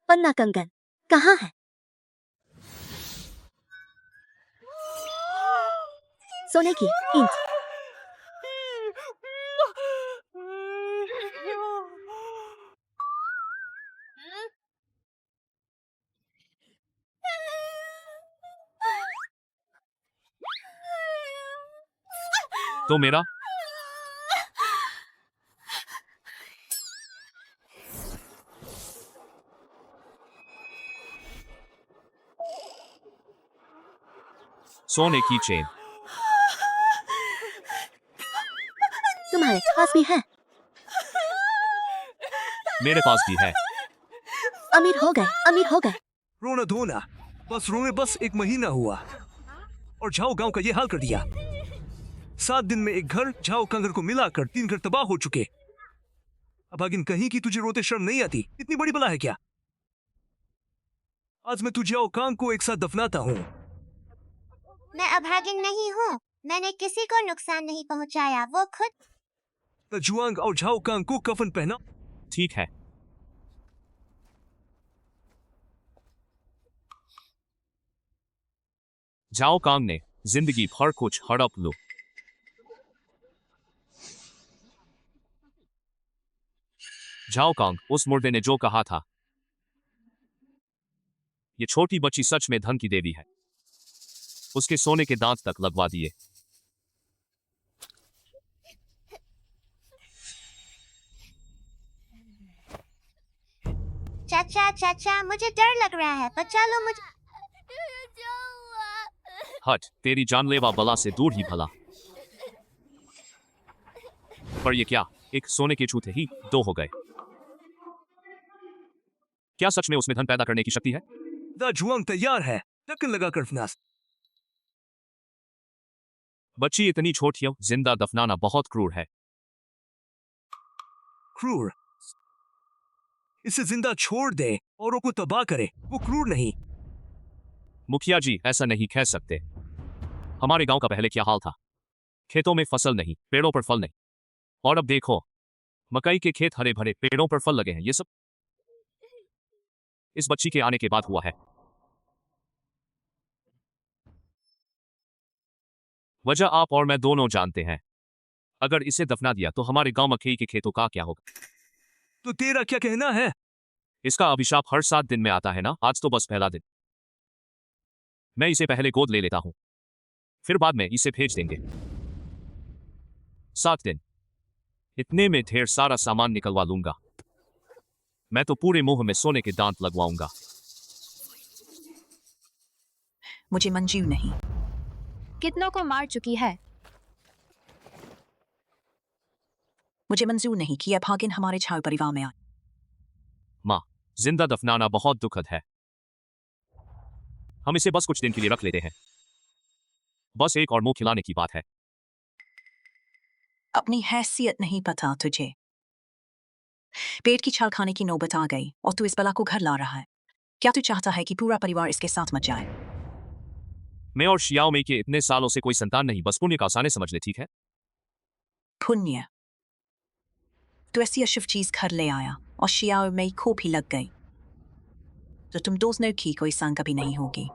पन्ना कंगन कहाँ है? सोने की ईंट। तो मेरा सोने की चेन तुम्हारे पास भी है? मेरे पास भी है। अमीर हो गए, अमीर हो गए। रोना धोना बस रोने बस 1 महीना हुआ और झाओ गांव का ये हाल कर दिया। 7 दिन में एक घर झाओ कंगर को मिलाकर 3 घर तबाह हो चुके। अब आगिन कहीं की तुझे रोते शर्म नहीं आती? इतनी बड़ी बला है क्या? आज मैं तुझे और कांग को एक साथ दफनाता हूँ। मैं अभागिन नहीं हूँ। मैंने किसी को नुकसान नहीं पहुँचाया। वो खुद जुआंग और झाओ कांग को कफन पहना। ठीक है। जाओ कांग ने जिंदगी भर कुछ हड़प लो। जाओ कांग, उस मुर्दे ने जो कहा था, ये छोटी बच्ची सच में धन की देवी है। उसके सोने के दांत तक लगवा दिए। चाचा चाचा मुझे डर लग रहा है। बचा लो मुझे। हट, तेरी जानलेवा बला से दूर ही भला। पर ये क्या, एक सोने के छूते ही 2 हो गए। क्या सच में उसमें धन पैदा करने की शक्ति है? दा जुआंग तैयार है। ढक्कन लगाकर फनास। बच्ची इतनी छोटी हो, जिंदा दफनाना बहुत क्रूर है। क्रूर? इसे जिंदा छोड़ दे, औरों को तबाह करे, वो क्रूर नहीं। मुखिया जी, ऐसा नहीं कह सकते। हमारे गांव का पहले क्या हाल था? खेतों में फसल नहीं, पेड़ों पर फल नहीं। और अब देखो, मकई के खेत हरे भरे, पेड़ों पर फल लगे हैं। ये सब इस बच्ची के आने के बाद हुआ है। वजह आप और मैं दोनों जानते हैं। अगर इसे दफना दिया तो हमारे गांव मकई के खेतों का क्या होगा? तो तेरा क्या कहना है? इसका अभिशाप हर 7 दिन में आता है ना। आज तो बस पहला दिन। मैं इसे पहले गोद ले लेता हूं, फिर बाद में इसे भेज देंगे। 7 दिन, इतने में ढेर सारा सामान निकलवा लूंगा। मैं तो पूरे मुंह में सोने के दांत लगवाऊंगा। मुझे मंजूर नहीं। कितनों को मार चुकी है। मुझे मंजूर नहीं कि यह भागिन हमारे झाओ परिवार में आए। माँ, जिंदा दफनाना बहुत दुखद है। हम इसे बस कुछ दिन के लिए रख लेते हैं। बस एक और मुंह खिलाने की बात है। अपनी हैसियत नहीं पता तुझे। पेट की छाल खाने की नौबत आ गई और तू इस बला को घर ला रहा है। क्या तू चाहता है कि पूरा परिवार इसके साथ मच जाए? मैं और शियाओ मई के इतने सालों से कोई संतान नहीं, बस पुण्य का आसाने समझ ले, ठीक है? पुण्य? तू ऐसी अशुभ चीज घर ले आया और शियाओ मई को भी लग गई, तो तुम दोनों की कोई संग कभी नहीं होगी।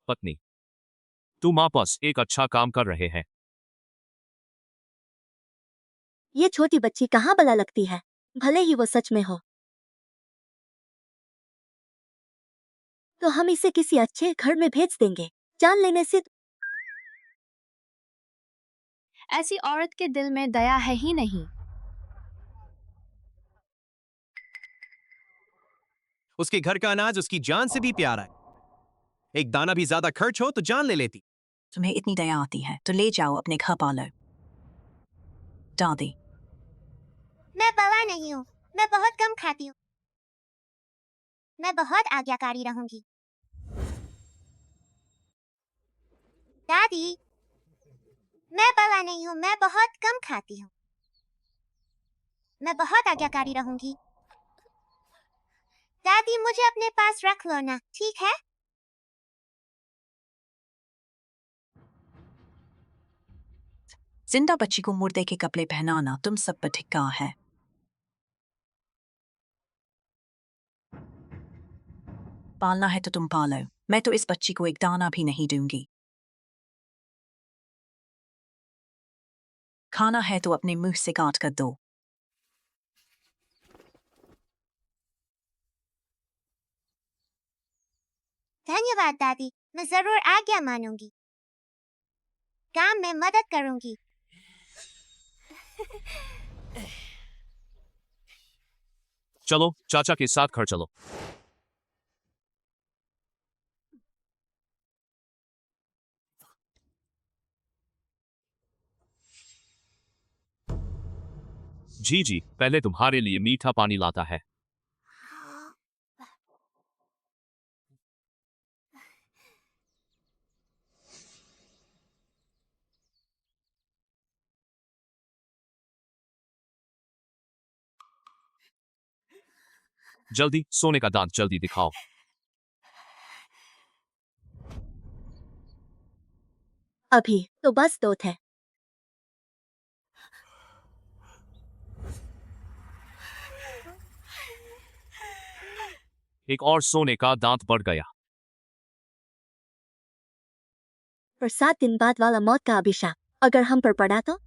पत्नी, तू माँ पास एक अच्छा काम कर रहे हैं। ये छोटी बच्ची कहाँ भला लगती है, भले ही वो सच में हो। तो हम इसे किसी अच्छे घर में भेज देंगे। जान लेने से ऐसी औरत के दिल में दया है ही नहीं। उसके घर का अनाज उसकी जान से भी प्यारा है। एक दाना भी ज्यादा खर्च हो तो जान ले लेती। तुम्हें इतनी दया आती है तो ले जाओ अपने घर पालो। दादी, मैं बला नहीं हूँ। मैं बहुत कम खाती हूँ। मैं बहुत आज्ञाकारी रहूंगी। दादी, मैं बला नहीं हूँ। मैं बहुत कम खाती हूँ। मैं बहुत आज्ञाकारी रहूंगी। दादी, मुझे अपने पास रख लो ना, ठीक है? जिंदा बच्ची को मुर्दे के कपड़े पहनाना तुम सब पर धिक्कार है। पालना है तो तुम पालो, मैं तो इस बच्ची को एक दाना भी नहीं दूंगी। खाना है तो अपने मुंह से काट कर दो। धन्यवाद दादी, मैं जरूर आज्ञा मानूंगी। काम में मदद करूंगी। चलो चाचा के साथ घर चलो। जी जी, पहले तुम्हारे लिए मीठा पानी लाता है। जल्दी सोने का दांत जल्दी दिखाओ। अभी तो बस 2 थे। एक और सोने का दांत बढ़ गया। पर 7 दिन बाद वाला मौत का अभिशाप अगर हम पर पड़ा तो?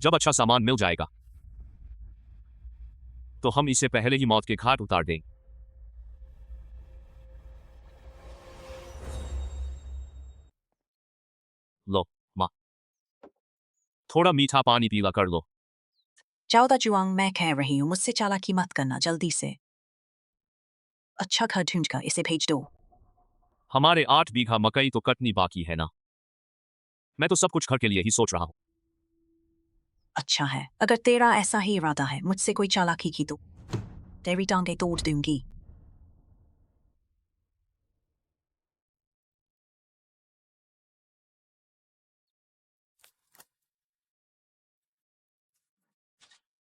जब अच्छा सामान मिल जाएगा तो हम इसे पहले ही मौत के घाट उतार दें। लो माँ, थोड़ा मीठा पानी पीला कर लो। जाओ जुआंग, मैं कह रही हूँ, मुझसे चालाकी मत करना, जल्दी से अच्छा घर ढूंढ कर इसे भेज दो। हमारे 8 बीघा मकई तो कटनी बाकी है ना। मैं तो सब कुछ घर के लिए ही सोच रहा हूँ। अच्छा है, अगर तेरा ऐसा ही इरादा है मुझसे कोई चालाकी की तो तेरी टांगे तोड़ दूंगी।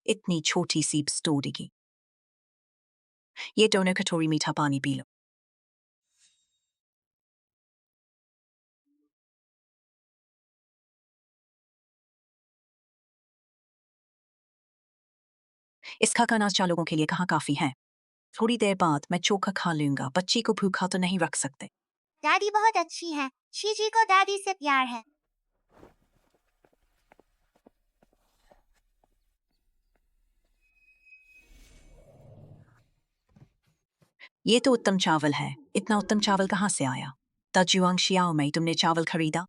इतनी छोटी सी स्टोरी की। ये दोनों कटोरी मीठा पानी पी लो। इसका खाना 4 लोगों के लिए कहाँ काफी है। थोड़ी देर बाद मैं चोखा खा लूंगा, बच्ची को भूखा तो नहीं रख सकते। दादी बहुत अच्छी है। चीजी को दादी से प्यार है। ये तो उत्तम चावल है, इतना उत्तम चावल कहाँ से आया? ताजुआंग शियाओ में तुमने चावल खरीदा?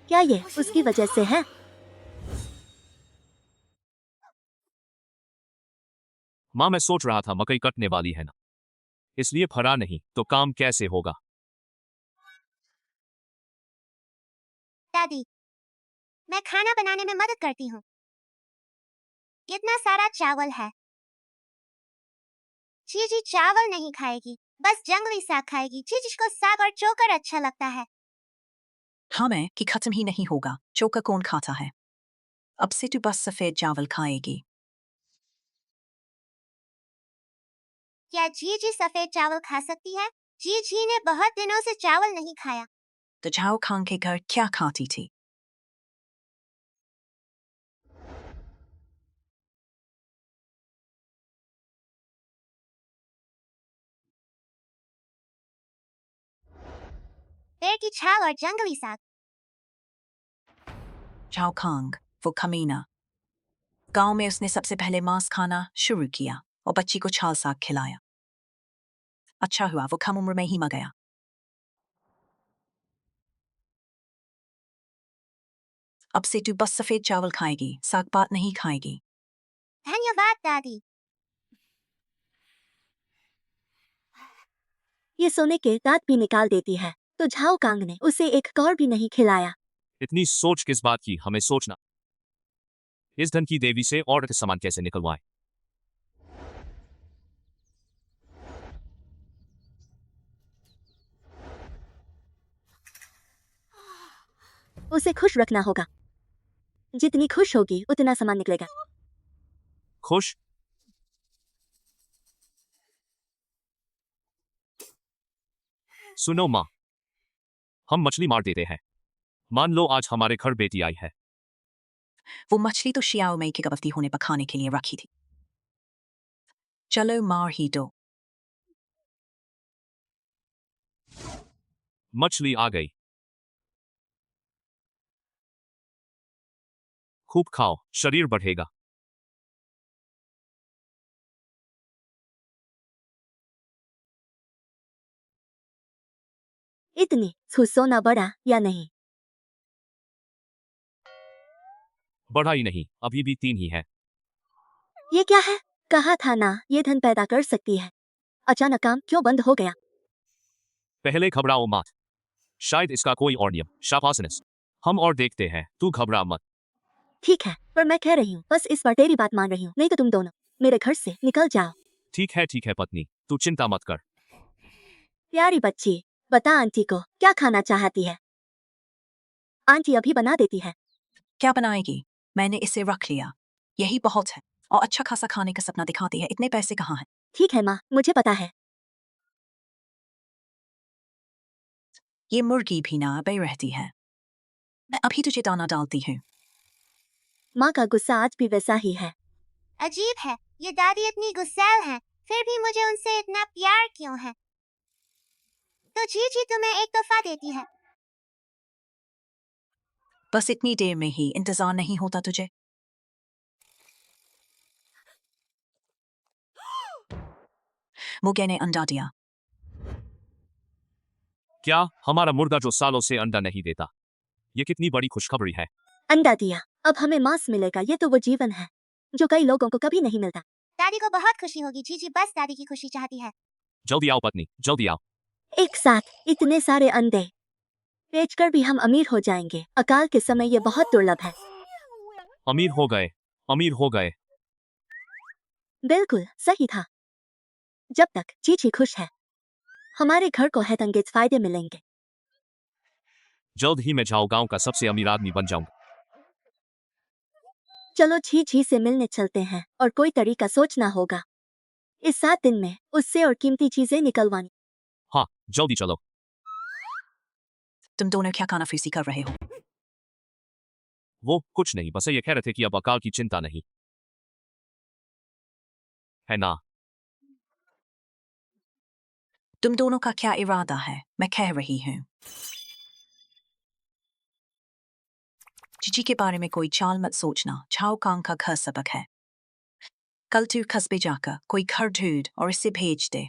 क्या ये उसकी वजह से है? माँ, मैं सोच रहा था मकई कटने वाली है ना, इसलिए फरा नहीं तो काम कैसे होगा। दादी, मैं खाना बनाने में मदद करती हूँ। कितना सारा चावल है। चीजी चावल नहीं खाएगी, बस जंगली साग खाएगी। चीजी को साग और चोकर अच्छा लगता है। हाँ, मैं कि खत्म ही नहीं होगा। चोखा कौन खाता है? अब से तू बस सफेद चावल खाएगी। क्या जीजी सफेद चावल खा सकती है? जीजी ने बहुत दिनों से चावल नहीं खाया। तो झाओ खान के घर क्या खाती थी? पेड़ की छाल और जंगली साग। झाओ खांग, वो कमीना। गांव में उसने सबसे पहले मांस खाना शुरू किया और बच्ची को छाल साग खिलाया। अच्छा हुआ वो कम उम्र में ही मर गया। अब से तू बस सफेद चावल खाएगी, साग पात नहीं खाएगी। धन्यवाद दादी। ये सोने के दांत भी निकाल देती है, तो झाओ कांग ने उसे एक कौर भी नहीं खिलाया। इतनी सोच किस बात की? हमें सोचना इस धन की देवी से और सामान कैसे निकलवाए। उसे खुश रखना होगा। जितनी खुश होगी उतना सामान निकलेगा। खुश? सुनो माँ, हम मछली मार देते हैं। मान लो आज हमारे घर बेटी आई है। वो मछली तो शियाओ मई के गवाती होने पर खाने के लिए रखी थी। चलो मार ही दो। मछली आ गई। खूब खाओ, शरीर बढ़ेगा। इतनी सोना बड़ा या नहीं? बढ़ा ही नहीं, अभी भी 3 ही है। ये क्या है? कहा था ना ये धन पैदा कर सकती है। अचानक काम क्यों बंद हो गया? पहले घबराओ मत, शायद इसका कोई और नियम। शाबाश, हम और देखते हैं, तू घबरा मत। ठीक है, पर मैं कह रही हूँ बस इस बार तेरी बात मान रही हूँ, नहीं तो तुम दोनों मेरे घर से निकल जाओ। ठीक है पत्नी, तू चिंता मत कर। प्यारी बच्ची, बता आंटी को क्या खाना चाहती है? आंटी अभी बना देती है। क्या बनाएगी? मैंने इसे रख लिया, यही बहुत है। और अच्छा खासा खाने का सपना दिखाती है, इतने पैसे कहाँ हैं? ठीक है माँ, मुझे पता है। ये मुर्गी भी ना बे रहती है। मैं अभी तुझे दाना डालती हूँ। माँ का गुस्सा आज भी वैसा ही है। अजीब है, ये दादी इतनी गुस्सैल हैं, फिर भी मुझे उनसे इतना प्यार क्यों है? तो जीजी तुम्हें एक तोहफा देती है। बस इतनी देर में ही इंतजार नहीं होता तुझे? मुर्गे ने अंडा दिया। क्या? हमारा मुर्गा जो सालों से अंडा नहीं देता। ये कितनी बड़ी खुशखबरी है। अंडा दिया, अब हमें मांस मिलेगा। ये तो वो जीवन है जो कई लोगों को कभी नहीं मिलता। दादी को बहुत खुशी होगी। जीजी बस दादी की खुशी चाहती है। जल्दी आओ पत्नी, जल्दी आओ। एक साथ इतने सारे अंडे बेचकर भी हम अमीर हो जाएंगे। अकाल के समय ये बहुत दुर्लभ है। अमीर हो गए, अमीर हो गए। बिल्कुल सही था। जब तक चीची खुश है, हमारे घर को हैतंगेज फायदे मिलेंगे। जल्द ही मैं जाओ गांव का सबसे अमीर आदमी बन जाऊंगा। चलो चीची से मिलने चलते हैं और कोई तरीका सोचना होगा इस 7 दिन में उससे और कीमती चीजें निकलवानी। हाँ, जल्दी चलो। तुम दोनों क्या कानाफूसी कर रहे हो? वो कुछ नहीं, बस ये कह रहे थे कि अब अकाल की चिंता नहीं है ना। तुम दोनों का क्या इरादा है? मैं कह रही हूँ, जीजी के बारे में कोई चाल मत सोचना। छाओ कांग का घर सबक है। कल तू कस्बे जाकर कोई घर ढूंढ और इसे भेज दे।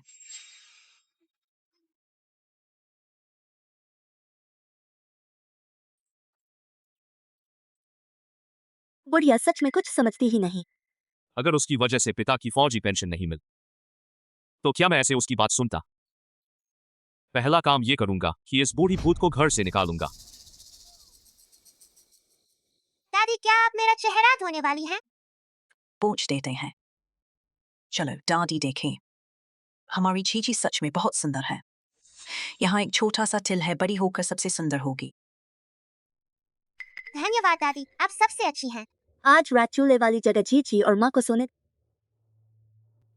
बुढ़िया सच में कुछ समझती ही नहीं। अगर उसकी वजह से पिता की फौजी पेंशन नहीं मिल तो क्या मैं ऐसे उसकी बात सुनता? पहला काम ये करूंगा कि इस बूढ़ी भूत को घर से निकालूंगा। दादी क्या आप मेरा चेहरा धोने वाली हैं? पहुंच देते हैं। चलो दादी देखें। हमारी जीजी सच में बहुत सुंदर है। यहाँ एक छोटा सा तिल है, बड़ी होकर सबसे सुंदर होगी। धन्यवाद दादी, आप सबसे अच्छी हैं। आज रात चूल्हे वाली जगह चीची और माँ को सोने।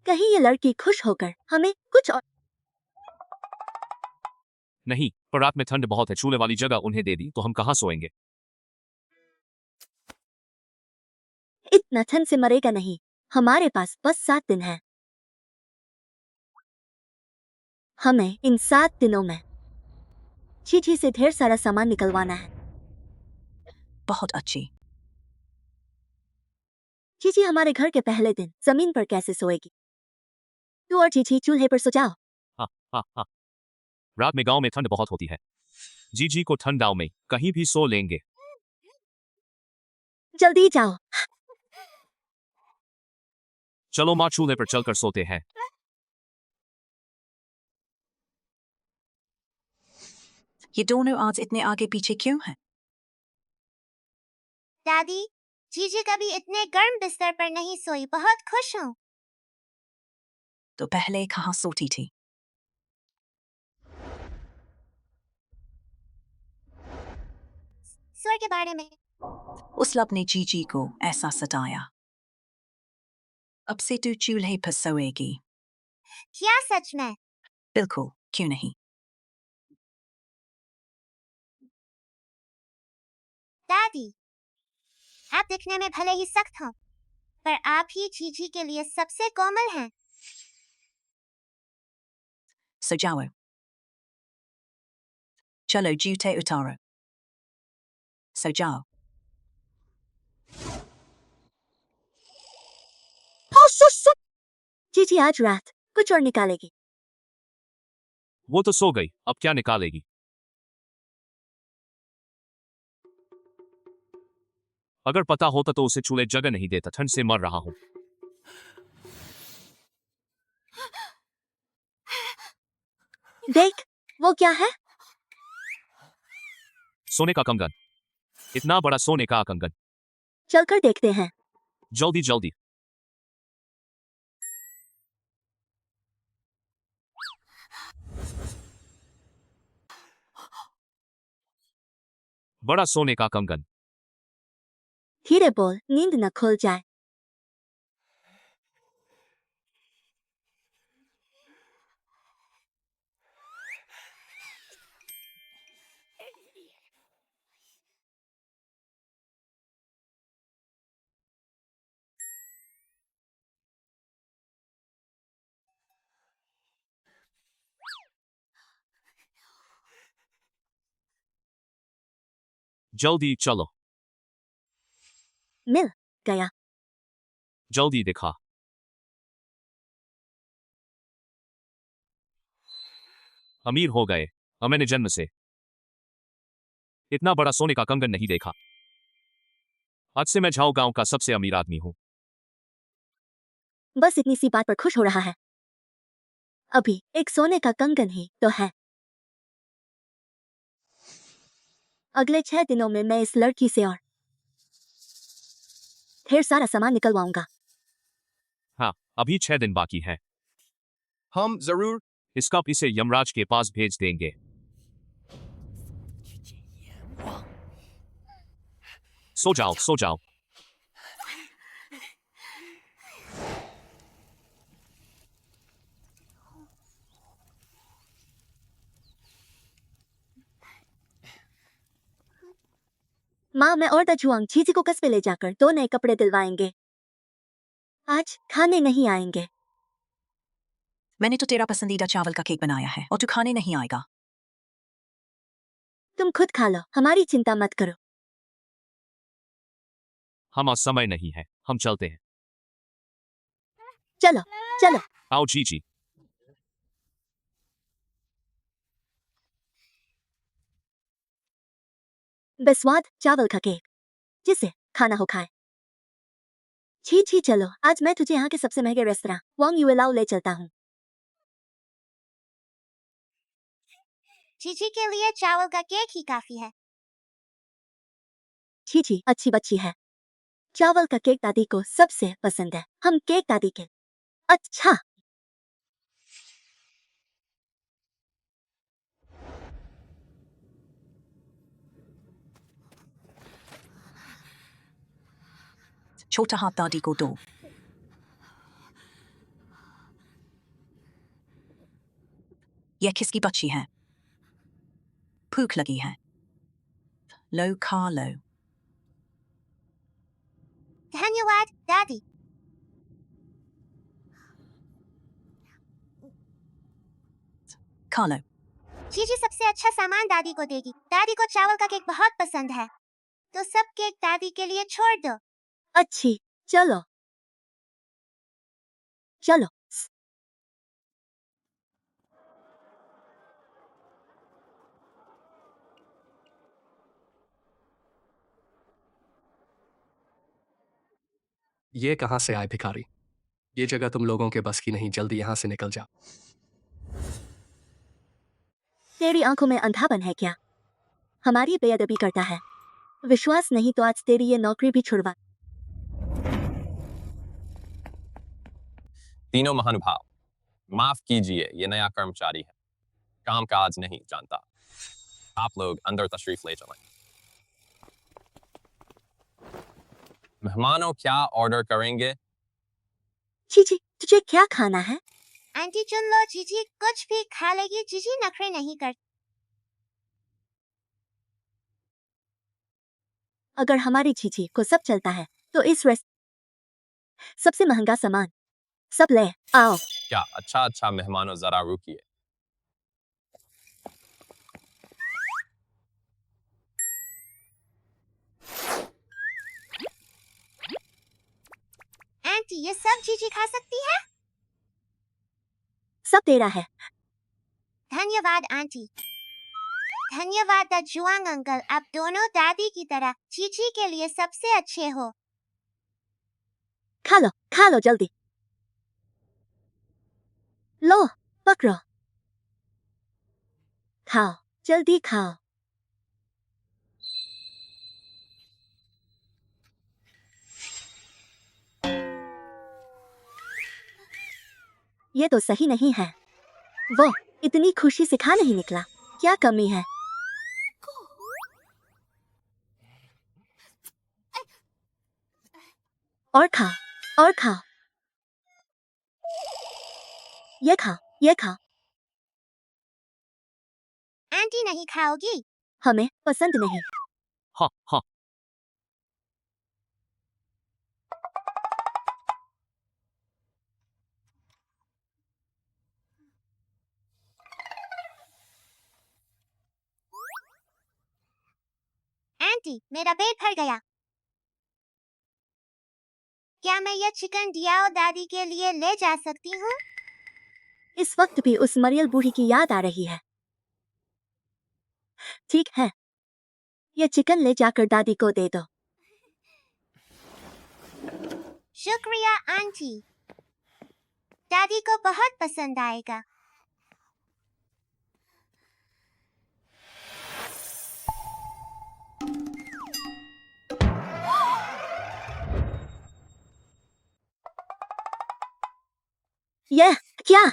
कहीं ये लड़की खुश होकर हमें कुछ और। नहीं, पर रात में ठंड बहुत है, चूल्हे वाली जगह उन्हें दे दी तो हम कहाँ सोएंगे? इतना ठंड से मरेगा नहीं। हमारे पास बस 7 दिन है। हमें इन 7 दिनों में चीची से ढेर सारा सामान निकलवाना है। बहुत अच्छी। चीची हमारे घर के पहले दिन जमीन पर कैसे सोएगी? तू और चीची चूल्हे पर सो जाओ। हाँ हाँ हाँ। रात में गांव में ठंड बहुत होती है। जीजी को ठंडाव में कहीं भी सो लेंगे। जल्दी जाओ। चलो माँ, चूल्हे पर चलकर सोते हैं। ये दोनों आज इतने आगे पीछे क्यों हैं? दादी, जीजी कभी इतने गर्म बिस्तर पर नहीं सोई। बहुत खुश हूँ। तो पहले कहाँ सोती थी? स्वर के बारे में। उस लब ने जीजी को ऐसा सताया। अब से तू चूल्हे पर सोएगी। क्या सच में? बिल्कुल, क्यों नहीं। दादी, आप दिखने में भले ही सख्त हो, पर आप ही जीजी के लिए सबसे कोमल हैं। सो जाओ। चलो जूते उतारो। सो जाओ। जीजी आज रात कुछ और निकालेगी। वो तो सो गई, अब क्या निकालेगी? अगर पता होता तो उसे चूल्हे जगह नहीं देता, ठंड से मर रहा हूं। देख, वो क्या है? सोने का कंगन, इतना बड़ा सोने का कंगन। चलकर देखते हैं। जल्दी जल्दी। बड़ा सोने का कंगन। धीरे बोल, नींद न खुल जाए। जल्दी चलो। मिल गया। जल्दी दिखा। अमीर हो गए, मैंने जन्म से इतना बड़ा सोने का कंगन नहीं देखा। आज से मैं झाओ गांव का सबसे अमीर आदमी हूं। बस इतनी सी बात पर खुश हो रहा है। अभी एक सोने का कंगन ही तो है। अगले 6 दिनों में मैं इस लड़की से और ढेर सारा सामान निकलवाऊंगा। हाँ, अभी 6 दिन बाकी है। हम जरूर इस कप इसे यमराज के पास भेज देंगे। सो जाओ सो जाओ। माँ, मैं और दजुआंग जीजी को कस्बे ले जाकर 2 नए कपड़े दिलवाएंगे। आज खाने नहीं आएंगे। मैंने तो तेरा पसंदीदा चावल का केक बनाया है और तू खाने नहीं आएगा। तुम खुद खा लो, हमारी चिंता मत करो। हमारा समय नहीं है, हम चलते हैं। चलो चलो। आओ जीजी। बेस्वाद चावल का केक, जिसे खाना हो खाए। जी चलो, आज मैं तुझे यहाँ के सबसे महंगे रेस्तरां वांग युएलाओ ले चलता हूँ। जीजी के लिए चावल का केक ही काफी है। जी अच्छी बच्ची है। चावल का केक दादी को सबसे पसंद है। हम केक दादी के। अच्छा। छोटा हाथ दादी को दो। यह किसकी बच्ची है? भूख लगी है, लो खा लो। धन्यवाद दादी। खा लो। जीजी सबसे अच्छा सामान दादी को देगी। दादी को चावल का केक बहुत पसंद है, तो सब केक दादी के लिए छोड़ दो। अच्छी, चलो चलो। ये कहाँ से आए भिखारी? ये जगह तुम लोगों के बस की नहीं, जल्दी यहाँ से निकल जाओ। तेरी आंखों में अंधापन है क्या? हमारी बेअदबी करता है। विश्वास नहीं तो आज तेरी ये नौकरी भी छुड़वा। तीनों महानुभाव, माफ कीजिए, ये नया कर्मचारी है, काम काज नहीं जानता। आप लोग अंदर तशरीफ ले चलें। मेहमानों, क्या ऑर्डर करेंगे? जी तुझे क्या खाना है? आंटी चुन लो, जीजी कुछ भी खा लेगी। जीजी नखरे नहीं करती। अगर हमारी चीची को सब चलता है तो इस रेस्ट सबसे महंगा सामान सब ले आओ। क्या अच्छा अच्छा मेहमानों, जरा रुकिए। आंटी ये सब जीजी खा सकती है? सब तेरा है। धन्यवाद आंटी। धन्यवाद जुआंग अंकल, आप दोनों दादी की तरह जीजी के लिए सबसे अच्छे हो। खा लो जल्दी। लो पकड़ो, खाओ जल्दी खाओ। ये तो सही नहीं है। वो इतनी खुशी से खा नहीं निकला, क्या कमी है? और खाओ। ये खाओ। आंटी नहीं खाओगी? हमें पसंद नहीं। हाँ हाँ। आंटी मेरा पेट भर गया। क्या मैं यह चिकन डियाओ दादी के लिए ले जा सकती हूँ? इस वक्त भी उस मरियल बूढ़ी की याद आ रही है। ठीक है, ये चिकन ले जाकर दादी को दे दो। शुक्रिया आंटी, दादी को बहुत पसंद आएगा। यह क्या?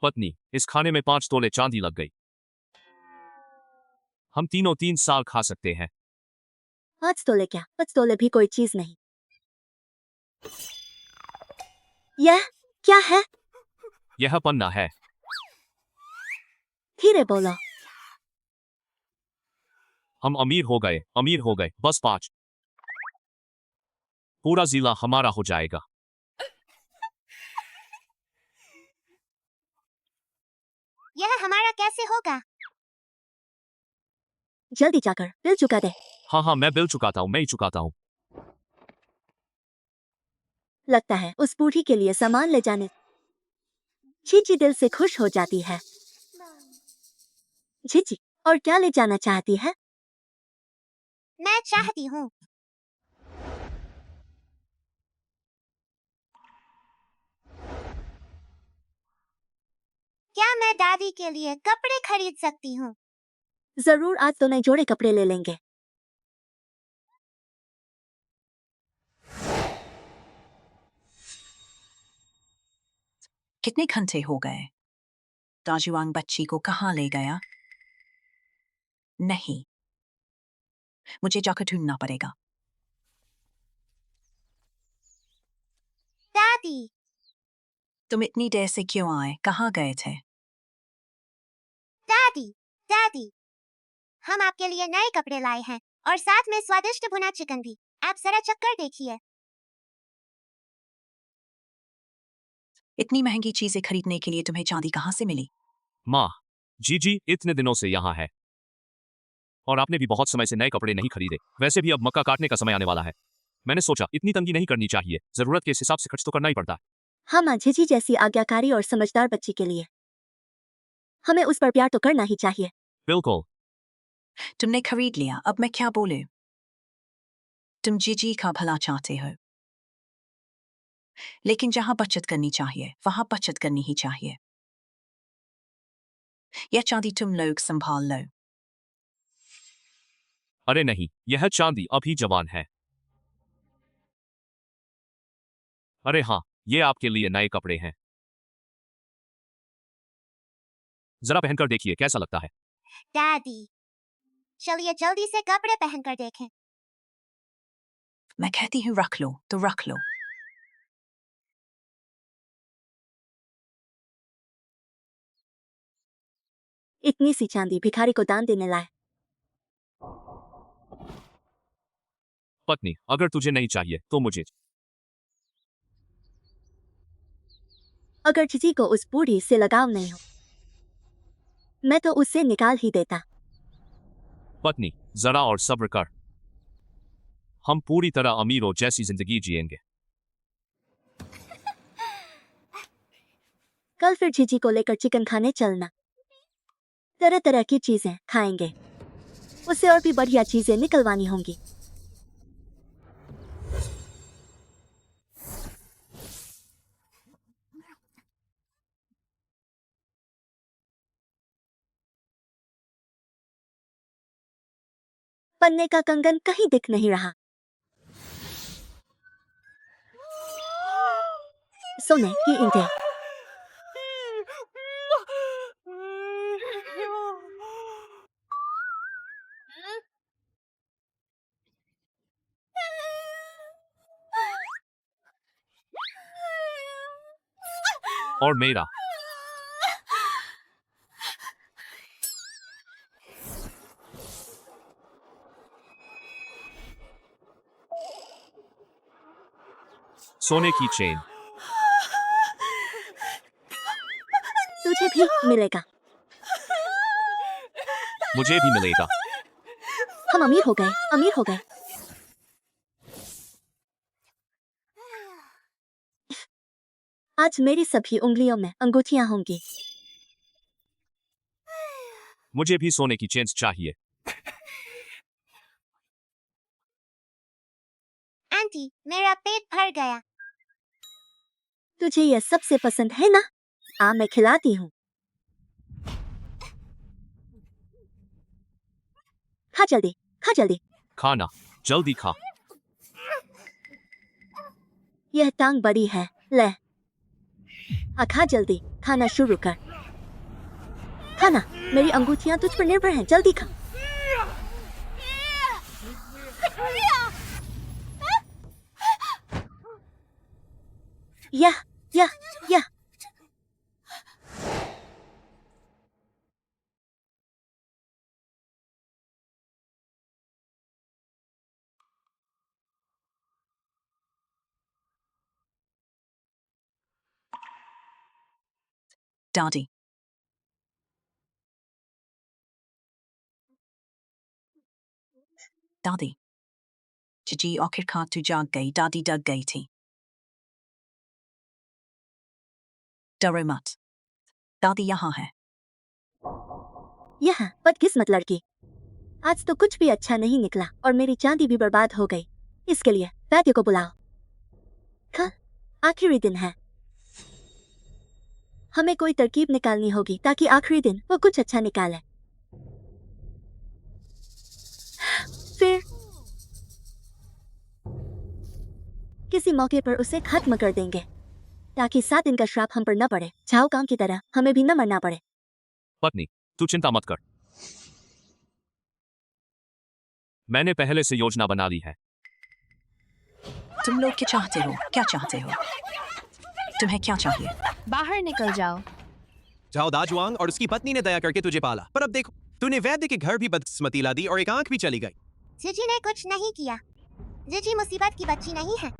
पत्नी, इस खाने में 5 तोले चांदी लग गई। हम तीनों 3 साल खा सकते हैं। 5 तोले क्या? 5 तोले भी कोई चीज नहीं। यह क्या है? यह पन्ना है। धीरे बोलो। हम अमीर हो गए, बस 5। पूरा जिला हमारा हो जाएगा। यह हमारा कैसे होगा? जल्दी जाकर बिल चुका दे। हाँ, मैं बिल चुकाता हूँ। लगता है उस बूढ़ी के लिए सामान ले जाने चीची दिल से खुश हो जाती है। चीची, और क्या ले जाना चाहती है? मैं चाहती हूँ क्या मैं दादी के लिए कपड़े खरीद सकती हूँ? जरूर, आज तो नए जोड़े कपड़े ले लेंगे। कितने घंटे हो गए? दाजुआंग बच्ची को कहाँ ले गया? नहीं, मुझे जाकर ढूंढना पड़ेगा। दादी तुम इतनी देर से क्यों आए? कहाँ गए थे? दादी, हम आपके लिए नए कपड़े लाए हैं और साथ में स्वादिष्ट भुना चिकन भी। आप जरा चक्कर देखिए। इतनी महंगी चीजें खरीदने के लिए तुम्हें चांदी कहाँ से मिली? माँ, जीजी इतने दिनों से यहाँ है और आपने भी बहुत समय से नए कपड़े नहीं खरीदे। वैसे भी अब मक्का काटने का समय आने वाला है। मैंने सोचा इतनी तंगी नहीं करनी चाहिए, जरूरत के हिसाब से खर्च तो करना ही पड़ता है। हाँ माँ, झिझी जैसी आज्ञाकारी और समझदार बच्ची के लिए हमें उस पर प्यार तो करना ही चाहिए। बिल्कुल। तुमने खरीद लिया, अब मैं क्या बोलूं? तुम जीजी का भला चाहते हो, लेकिन जहां बचत करनी चाहिए वहां बचत करनी ही चाहिए। यह चांदी तुम लोग संभाल लो। अरे नहीं, यह चांदी अभी जवान है। अरे हाँ, ये आपके लिए नए कपड़े हैं। जरा पहनकर देखिए कैसा लगता है। दादी चलिए जल्दी से कपड़े पहनकर देखें। मैं कहती हूँ रख लो तो रख लो। इतनी सी चांदी भिखारी को दान देने लाए। पत्नी, अगर तुझे नहीं चाहिए तो मुझे। अगर जीजी को उस बूढ़ी से लगाव नहीं हो, मैं तो उससे निकाल ही देता। पत्नी, जरा और सब्र कर। हम पूरी तरह अमीरों जैसी जिंदगी जिएंगे। कल फिर जीजी को लेकर चिकन खाने चलना। तरह तरह की चीजें खाएंगे, उससे और भी बढ़िया चीजें निकलवानी होंगी। पन्ने का कंगन कहीं दिख नहीं रहा। सोने की ईंटें। और मेरा सोने की चेन। तुझे भी मिलेगा। मुझे भी मिलेगा। हम अमीर हो गए, अमीर हो गए। आज मेरी सभी उंगलियों में अंगूठियां होंगी। मुझे भी सोने की चेन चाहिए। आंटी, मेरा पेट भर गया। तुझे यह सबसे पसंद है ना? आ, मैं खिलाती हूँ। खा जल्दी, खा जल्दी। खाना, जल्दी खा। यह टांग बड़ी है, ले। खा जल्दी, खाना शुरू कर। खाना, मेरी अंगूठियां तुझ पर निर्भर हैं, जल्दी खा। यह, यह, यह। दादी, दादी। जीजी आखिरकार तू जाग गई, दादी डर गई थी। डरो मत, दादी यहाँ है। यह बदकिस्मत लड़की। आज तो कुछ भी अच्छा नहीं निकला और मेरी चांदी भी बर्बाद हो गई। इसके लिए वैद्य को बुलाओ। कल आखिरी दिन है। हमें कोई तरकीब निकालनी होगी ताकि आखिरी दिन वो कुछ अच्छा निकाले। फिर किसी मौके पर उसे खत्म कर देंगे ताकि 7 दिन का श्राप हम पर न पड़े। चाओ काम की तरह हमें भी न मरना पड़े। पत्नी, तू चिंता मत कर। मैंने पहले से योजना बना ली है। तुम लोग क्या चाहते हो? क्या चाहते हो? तुम्हें क्या चाहिए? बाहर निकल जाओ। जाओ दाजुआंग और उसकी पत्नी ने दया करके तुझे पाला, पर अब देखो तूने वैद्य के घर भी बदकिस्मती ला दी और एक आंख भी चली गई। जीजी ने कुछ नहीं किया। जीजी मुसीबत की बच्ची नहीं है।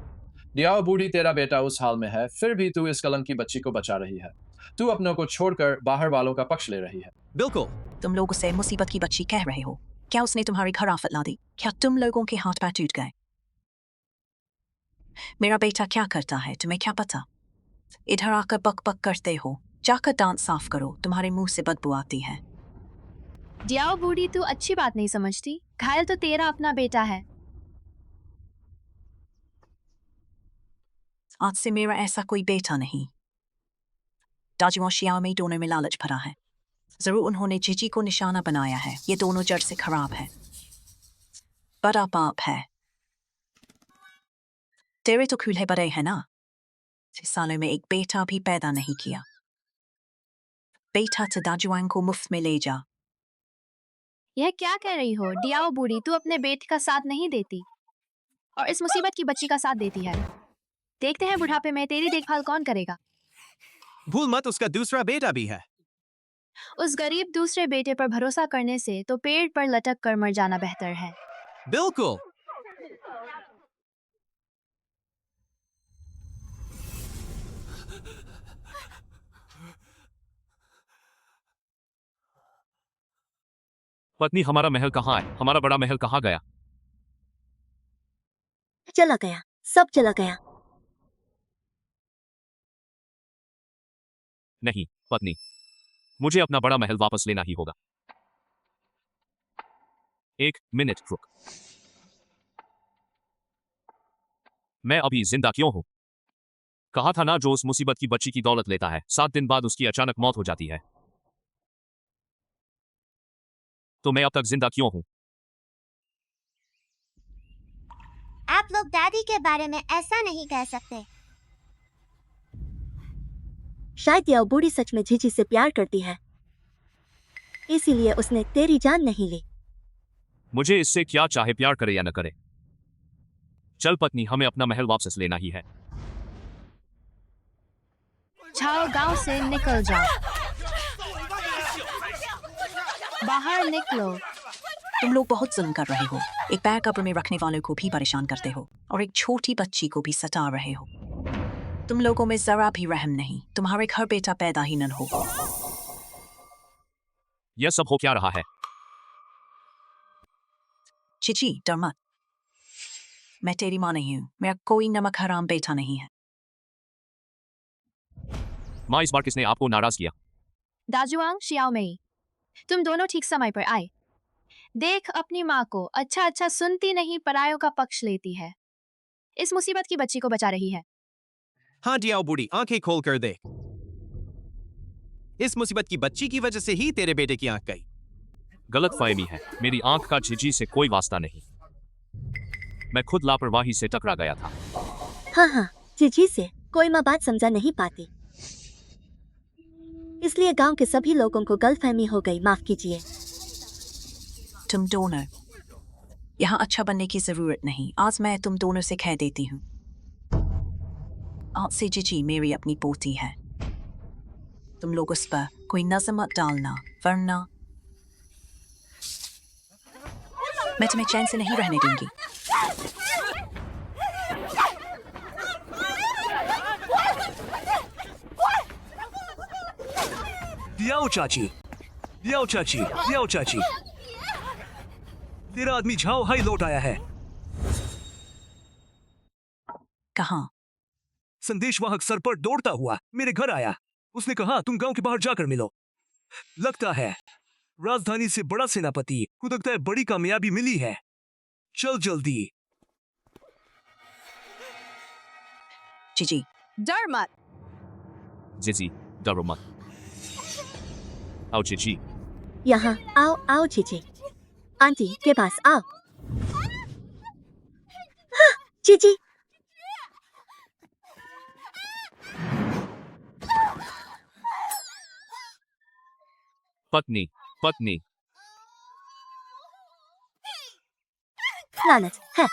दियाओ बूढ़ी, तेरा बेटा उस हाल में है, फिर भी तू इस कलंक की बच्ची को बचा रही है। तू अपनों को छोड़कर बाहर वालों का पक्ष ले रही है। बिल्कुल। तुम लोग उसे मुसीबत की बच्ची कह रहे हो? क्या उसने तुम्हारी घर आफत ला दी? क्या तुम लोगों के हाथ पैर टूट गए? मेरा बेटा क्या करता है तुम्हें क्या पता? इधर आकर बक बक करते हो। जाकर दांत साफ करो, तुम्हारे मुंह से बदबू आती है। डियाओ बूढ़ी, तू अच्छी बात नहीं समझती। घायल तो तेरा अपना बेटा है। आज से मेरा ऐसा कोई बेटा नहीं। दाजू और शियाओ में दोनों में लालच भरा है। जरूर उन्होंने जीजी को निशाना बनाया है। ये दोनों जड़ से खराब है। बड़ा पाप है। तेरे तो खूल्हे बड़े हैं ना। 6 सालों में एक बेटा भी पैदा नहीं किया। बेटा तो दाजुआंग को मुफ्त में ले जा। यह क्या कह रही हो डियाओ बूढ़ी? तू अपने बेटे का साथ नहीं देती और इस मुसीबत की बच्ची का साथ देती है। देखते हैं बुढ़ापे में तेरी देखभाल कौन करेगा। भूल मत उसका दूसरा बेटा भी है। उस गरीब दूसरे बेटे पर भरोसा करने से तो पेड़ पर लटक कर मर जाना बेहतर है। बिल्कुल। पत्नी हमारा महल कहाँ है? हमारा बड़ा महल कहाँ गया? चला गया, सब चला गया। नहीं पत्नी, मुझे अपना बड़ा महल वापस लेना ही होगा। एक मिनट रुक। मैं अभी जिंदा क्यों हूं? कहा था ना, जो उस मुसीबत की बच्ची की दौलत लेता है 7 दिन बाद उसकी अचानक मौत हो जाती है। तो मैं अब तक जिंदा क्यों हूं? आप लोग दादी के बारे में ऐसा नहीं कह सकते। शायद यह बूढ़ी सच में झिझी से प्यार करती है, इसीलिए उसने तेरी जान नहीं ली। मुझे इससे क्या, चाहे प्यार करे या न करे। चल पत्नी, हमें अपना महल वापस लेना ही है। जाओ, गांव से निकल जाओ, बाहर निकलो। तुम लोग बहुत जुल्म कर रहे हो। एक पैर कब्र में रखने वालों को भी परेशान करते हो और एक छोटी बच्ची को भी सता रहे हो। तुम लोगों में जरा भी रहम नहीं। तुम्हारे घर बेटा पैदा ही न हो। यह सब हो क्या रहा है? चिची, डर मत। मैं तेरी माँ नहीं हूँ। मेरा कोई नमक हराम बेटा नहीं है। माँ, इस बार किसने आपको नाराज किया? दाजुआंग, शियाओमेई, तुम दोनों ठीक समय पर आए। देख अपनी माँ को, अच्छा सुनती नहीं, परायों का पक्ष लेती है। इस मुसीबत की बच्ची को बचा रही है। हाँ डियाओ बूढ़ी, आंखें खोल कर देख। इस मुसीबत की बच्ची की वजह से ही तेरे बेटे की आंख गई। गलत फहमी है। मेरी आंख का झिझी से कोई वास्ता नहीं। मैं खुद लापरवाही से टकरा गया था। हाँ, झिझी से कोई माँ बात समझा नहीं पाती, इसलिए गांव के सभी लोगों को गलतफहमी हो गई। माफ कीजिए। तुम दोनों यहाँ अच्छा बनने की जरूरत नहीं। आज मैं तुम दोनों से कह देती हूँ, आज से जिजी मेरी अपनी पोती है। तुम लोग उस पर कोई नजर मत डालना, वरना मैं तुम्हें चैन से नहीं रहने दूंगी। दियाओ चाची, दियाओ चाची, दियाओ चाची, तेरा आदमी झाओ हाई लौट आया है। कहाँ? संदेशवाहक सर पर दौड़ता हुआ मेरे घर आया। उसने कहा तुम गांव के बाहर जाकर मिलो। लगता है राजधानी से बड़ा सेनापति को लगता है बड़ी कामयाबी मिली है। चल जल्दी। जिजी, डर मत। जिजी, डरो मत। आओ जिजी। यहाँ आओ झिझी, आंटी के पास आओ। हाँ, झिझी। पत्नी, पत्नी। लानत है।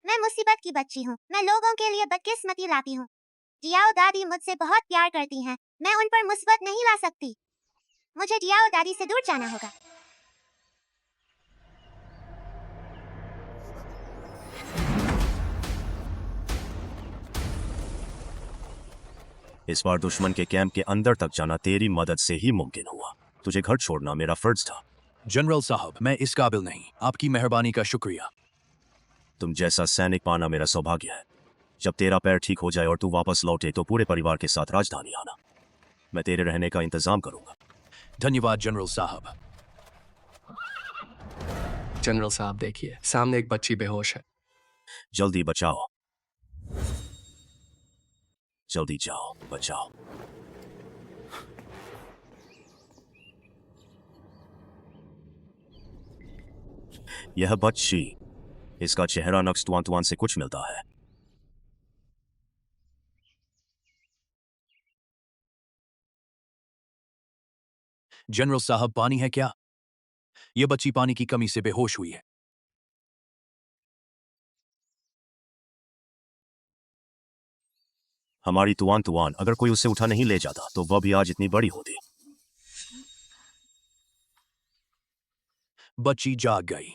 मैं मुसीबत की बच्ची हूँ। मैं लोगों के लिए बदकिस्मती लाती हूँ। जियाओ दादी मुझसे बहुत प्यार करती हैं। मैं उन पर मुसीबत नहीं ला सकती। मुझे जियाओ दादी से दूर जाना होगा। इस बार दुश्मन के कैंप के अंदर तक जाना तेरी मदद से ही मुमकिन हुआ। तुझे घर छोड़ना मेरा फर्ज था। जनरल साहब, मैं इस काबिल नहीं। आपकी मेहरबानी का शुक्रिया। तुम जैसा सैनिक पाना मेरा सौभाग्य है। जब तेरा पैर ठीक हो जाए और तू वापस लौटे तो पूरे परिवार के साथ राजधानी आना। मैं तेरे रहने का इंतजाम करूंगा। धन्यवाद जनरल साहब। जनरल साहब देखिए, सामने एक बच्ची बेहोश है। जल्दी बचाओ, जल्दी जाओ, बचाओ। यह बच्ची, इसका चेहरा नक्श तुआन से कुछ मिलता है। जनरल साहब, पानी है क्या? यह बच्ची पानी की कमी से बेहोश हुई है। हमारी तुआन अगर कोई उसे उठा नहीं ले जाता तो वह भी आज इतनी बड़ी होती। बच्ची जाग गई।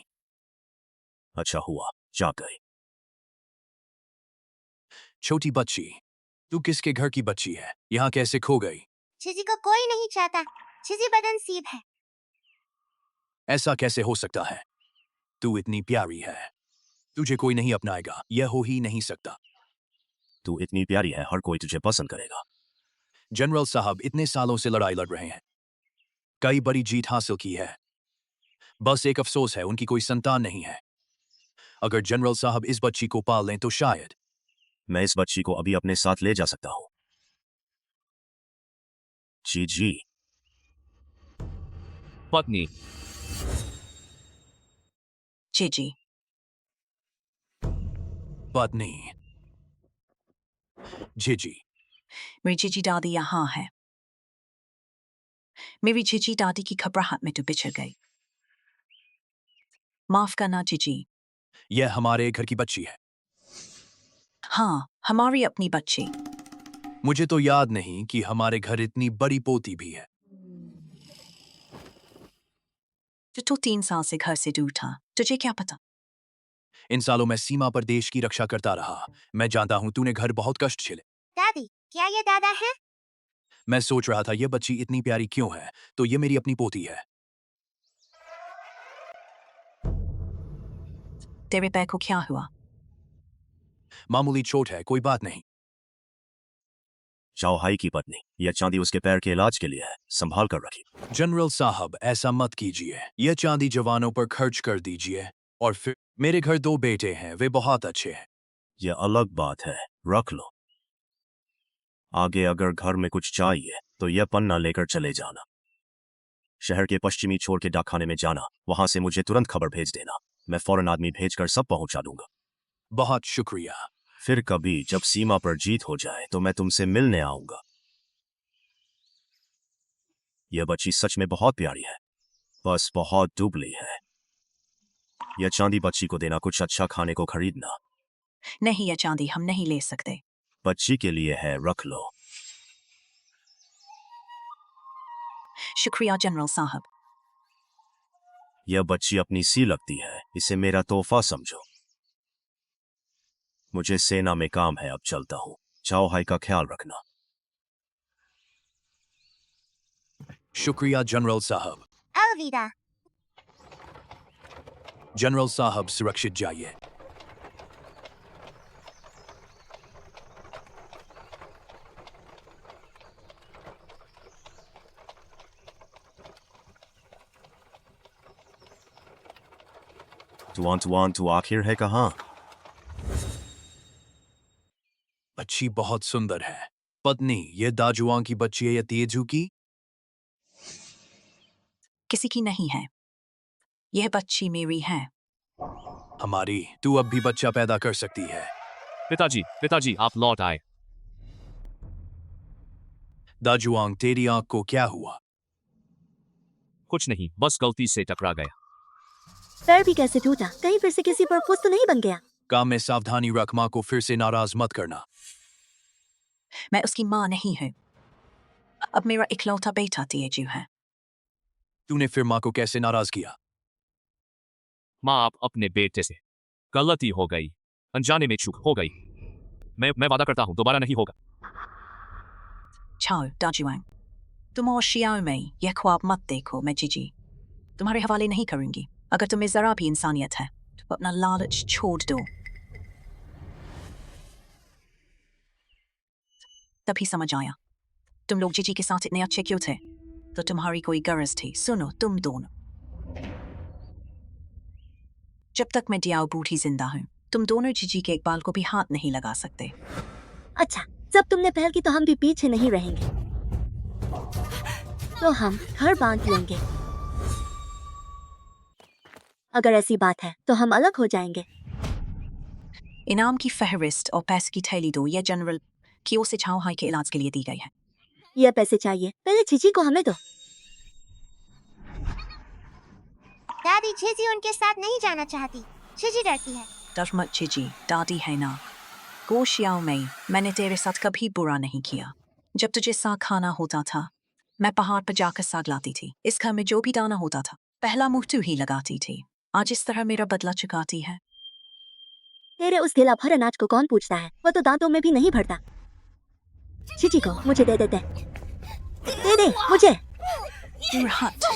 अच्छा हुआ, जाग गई। छोटी बच्ची, तू किसके घर की बच्ची है? यहाँ कैसे खो गई? छिजी को कोई नहीं चाहता। छिजी बदनसीब है। ऐसा कैसे हो सकता है? तू इतनी प्यारी है, तुझे कोई नहीं अपनाएगा, यह हो ही नहीं सकता। तू इतनी प्यारी है, हर कोई तुझे पसंद करेगा। जनरल साहब इतने सालों से लड़ाई लड़ रहे हैं, कई बड़ी जीत हासिल की है, बस एक अफसोस है उनकी कोई संतान नहीं है। अगर जनरल साहब इस बच्ची को पाल लें तो शायद। मैं इस बच्ची को अभी अपने साथ ले जा सकता हूं। जी जी। पत्नी। जीजी, पत्नी। जीजी, मेरी जीजी दादी यहाँ है। मेरी जीजी दादी की घबराहट में तो बिछड़ गई। माफ करना जीजी। यह हमारे घर की बच्ची है। हाँ, हमारी अपनी बच्ची। मुझे तो याद नहीं कि हमारे घर इतनी बड़ी पोती भी है। तो 3 साल से घर से दूर था, तुझे क्या पता? इन सालों में सीमा पर देश की रक्षा करता रहा। मैं जानता हूं तूने घर बहुत कष्ट झेले। दादी, क्या ये दादा है? मैं सोच रहा था यह बच्ची इतनी प्यारी क्यों है, तो ये मेरी अपनी पोती है। तेरे पैर को क्या हुआ? मामूली चोट है, कोई बात नहीं। चाओ हाई की पत्नी, यह चांदी उसके पैर के इलाज के लिए है, संभाल कर रखी। जनरल साहब ऐसा मत कीजिए, यह चांदी जवानों पर खर्च कर दीजिए। और फिर मेरे घर 2 बेटे हैं, वे बहुत अच्छे हैं। यह अलग बात है, रख लो। आगे अगर घर में कुछ चाहिए तो यह पन्ना लेकर चले जाना। शहर के पश्चिमी छोर के डाकखाने में जाना, वहां से मुझे तुरंत खबर भेज देना। मैं फौरन आदमी भेजकर सब पहुंचा दूंगा। बहुत शुक्रिया। फिर कभी जब सीमा पर जीत हो जाए तो मैं तुमसे मिलने आऊंगा। यह बच्ची सच में बहुत प्यारी है, बस बहुत दुबली है। यह चांदी बच्ची को देना, कुछ अच्छा खाने को खरीदना। नहीं, यह चांदी हम नहीं ले सकते। बच्ची के लिए है, रख लो। शुक्रिया जनरल साहब। यह बच्ची अपनी सी लगती है, इसे मेरा तोहफा समझो। मुझे सेना में काम है, अब चलता हूं। चाओ हाई का ख्याल रखना। शुक्रिया जनरल साहब। अलविदा। जनरल साहब सुरक्षित जाइए। तुआन तू आखिर है कहाँ? बच्ची बहुत सुंदर है। पत्नी, यह दाजुआं की बच्ची है या तेजू की? किसी की नहीं है, यह बच्ची मेरी है। हमारी। तू अब भी बच्चा पैदा कर सकती है। पिताजी आप लौट आए। दाजुआंग, तेरी आंख को क्या हुआ? कुछ नहीं, बस गलती से टकरा गया। पैर भी कैसे टूटा? कहीं फिर से किसी पर फुस तो नहीं बन गया? काम में सावधानी रख, माँ को फिर से नाराज मत करना। मैं उसकी माँ नहीं हूँ। अब मेरा इकलौता बेटा तेजू है। तूने फिर माँ को कैसे नाराज किया? माँ, आप अपने बेटे से। गलती हो गई, अनजाने में चूक हो गई। मैं वादा करता हूँ दोबारा नहीं होगा। चाओ दाजुआंग, तुम और शियाओ में यह ख्वाब मत देखो। मैं जीजी तुम्हारे हवाले नहीं करूंगी। अगर तुम्हें जरा भी इंसानियत है तो अपना लालच छोड़ दो। तभी समझ आया तुम लोग जीजी के साथ इतने अच्छे क्यों थे। तो तुम्हारी कोई गरज थी। सुनो तुम दोनों, जब तक मैं डियाओ बूढ़ी जिंदा हूं, तुम दोनों जीजी के एक बाल को भी हाथ नहीं लगा सकते। अच्छा, जब तुमने पहल की तो हम भी पीछे नहीं रहेंगे। तो हम घर बांध लेंगे। अगर ऐसी बात है तो हम अलग हो जाएंगे। इनाम की फहरिस्त और पैसे की थैली दो। यह जनरल की ओर से चाओ हाई के इलाज के लिए दी गई है। यह पैसे चाहिए, पहले चीची को हमें दो। दादी, छिजी उनके साथ नहीं जाना चाहती। छिजी डरती है। डर मत जीजी, दादी है ना। गो शियाओ मई, मैंने तेरे साथ कभी बुरा नहीं किया। जब तुझे साग खाना होता था, मैं पहाड़ पर जाकर साग लाती थी। इस घर में जो भी दाना होता था, पहला मुंह तू ही लगाती थी। आज इस तरह मेरा बदला चुकाती है। तेरे उस ढेला भर अनाज को कौन पूछता है? वो तो दांतों में भी नहीं भरता। चीची को मुझे दे दे मुझे।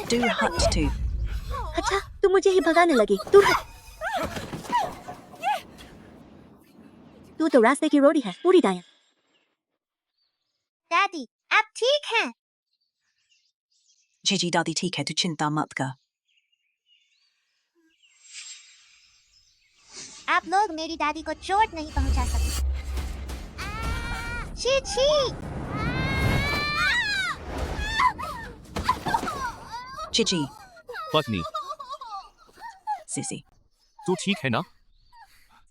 Do hut too. अच्छा तू मुझे ही भगाने लगी। तू तो रास्ते की रोड़ी है पूरी दाया। दादी आप ठीक हैं? जीजी दादी ठीक है, तू चिंता मत कर। आप लोग मेरी दादी को चोट नहीं पहुंचा सकते। चीची जीजी पत्नी, सीसी तू ठीक है ना?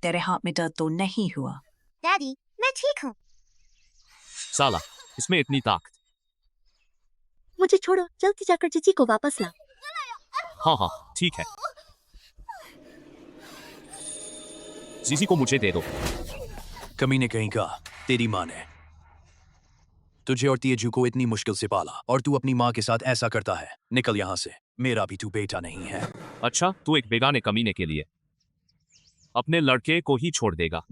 तेरे हाथ में दर्द तो नहीं हुआ? दादी मैं ठीक हूँ। साला, इसमें इतनी ताकत। मुझे छोड़ो, जल्दी जाकर चीची को वापस ला। हाँ ठीक है। जीजी को मुझे दे दो। कमीने कहीं का, तेरी माँ ने तुझे और तेजू को इतनी मुश्किल से पाला और तू अपनी माँ के साथ ऐसा करता है। निकल यहाँ से, मेरा भी तू बेटा नहीं है। अच्छा, तू एक बेगाने कमीने के लिए अपने लड़के को ही छोड़ देगा?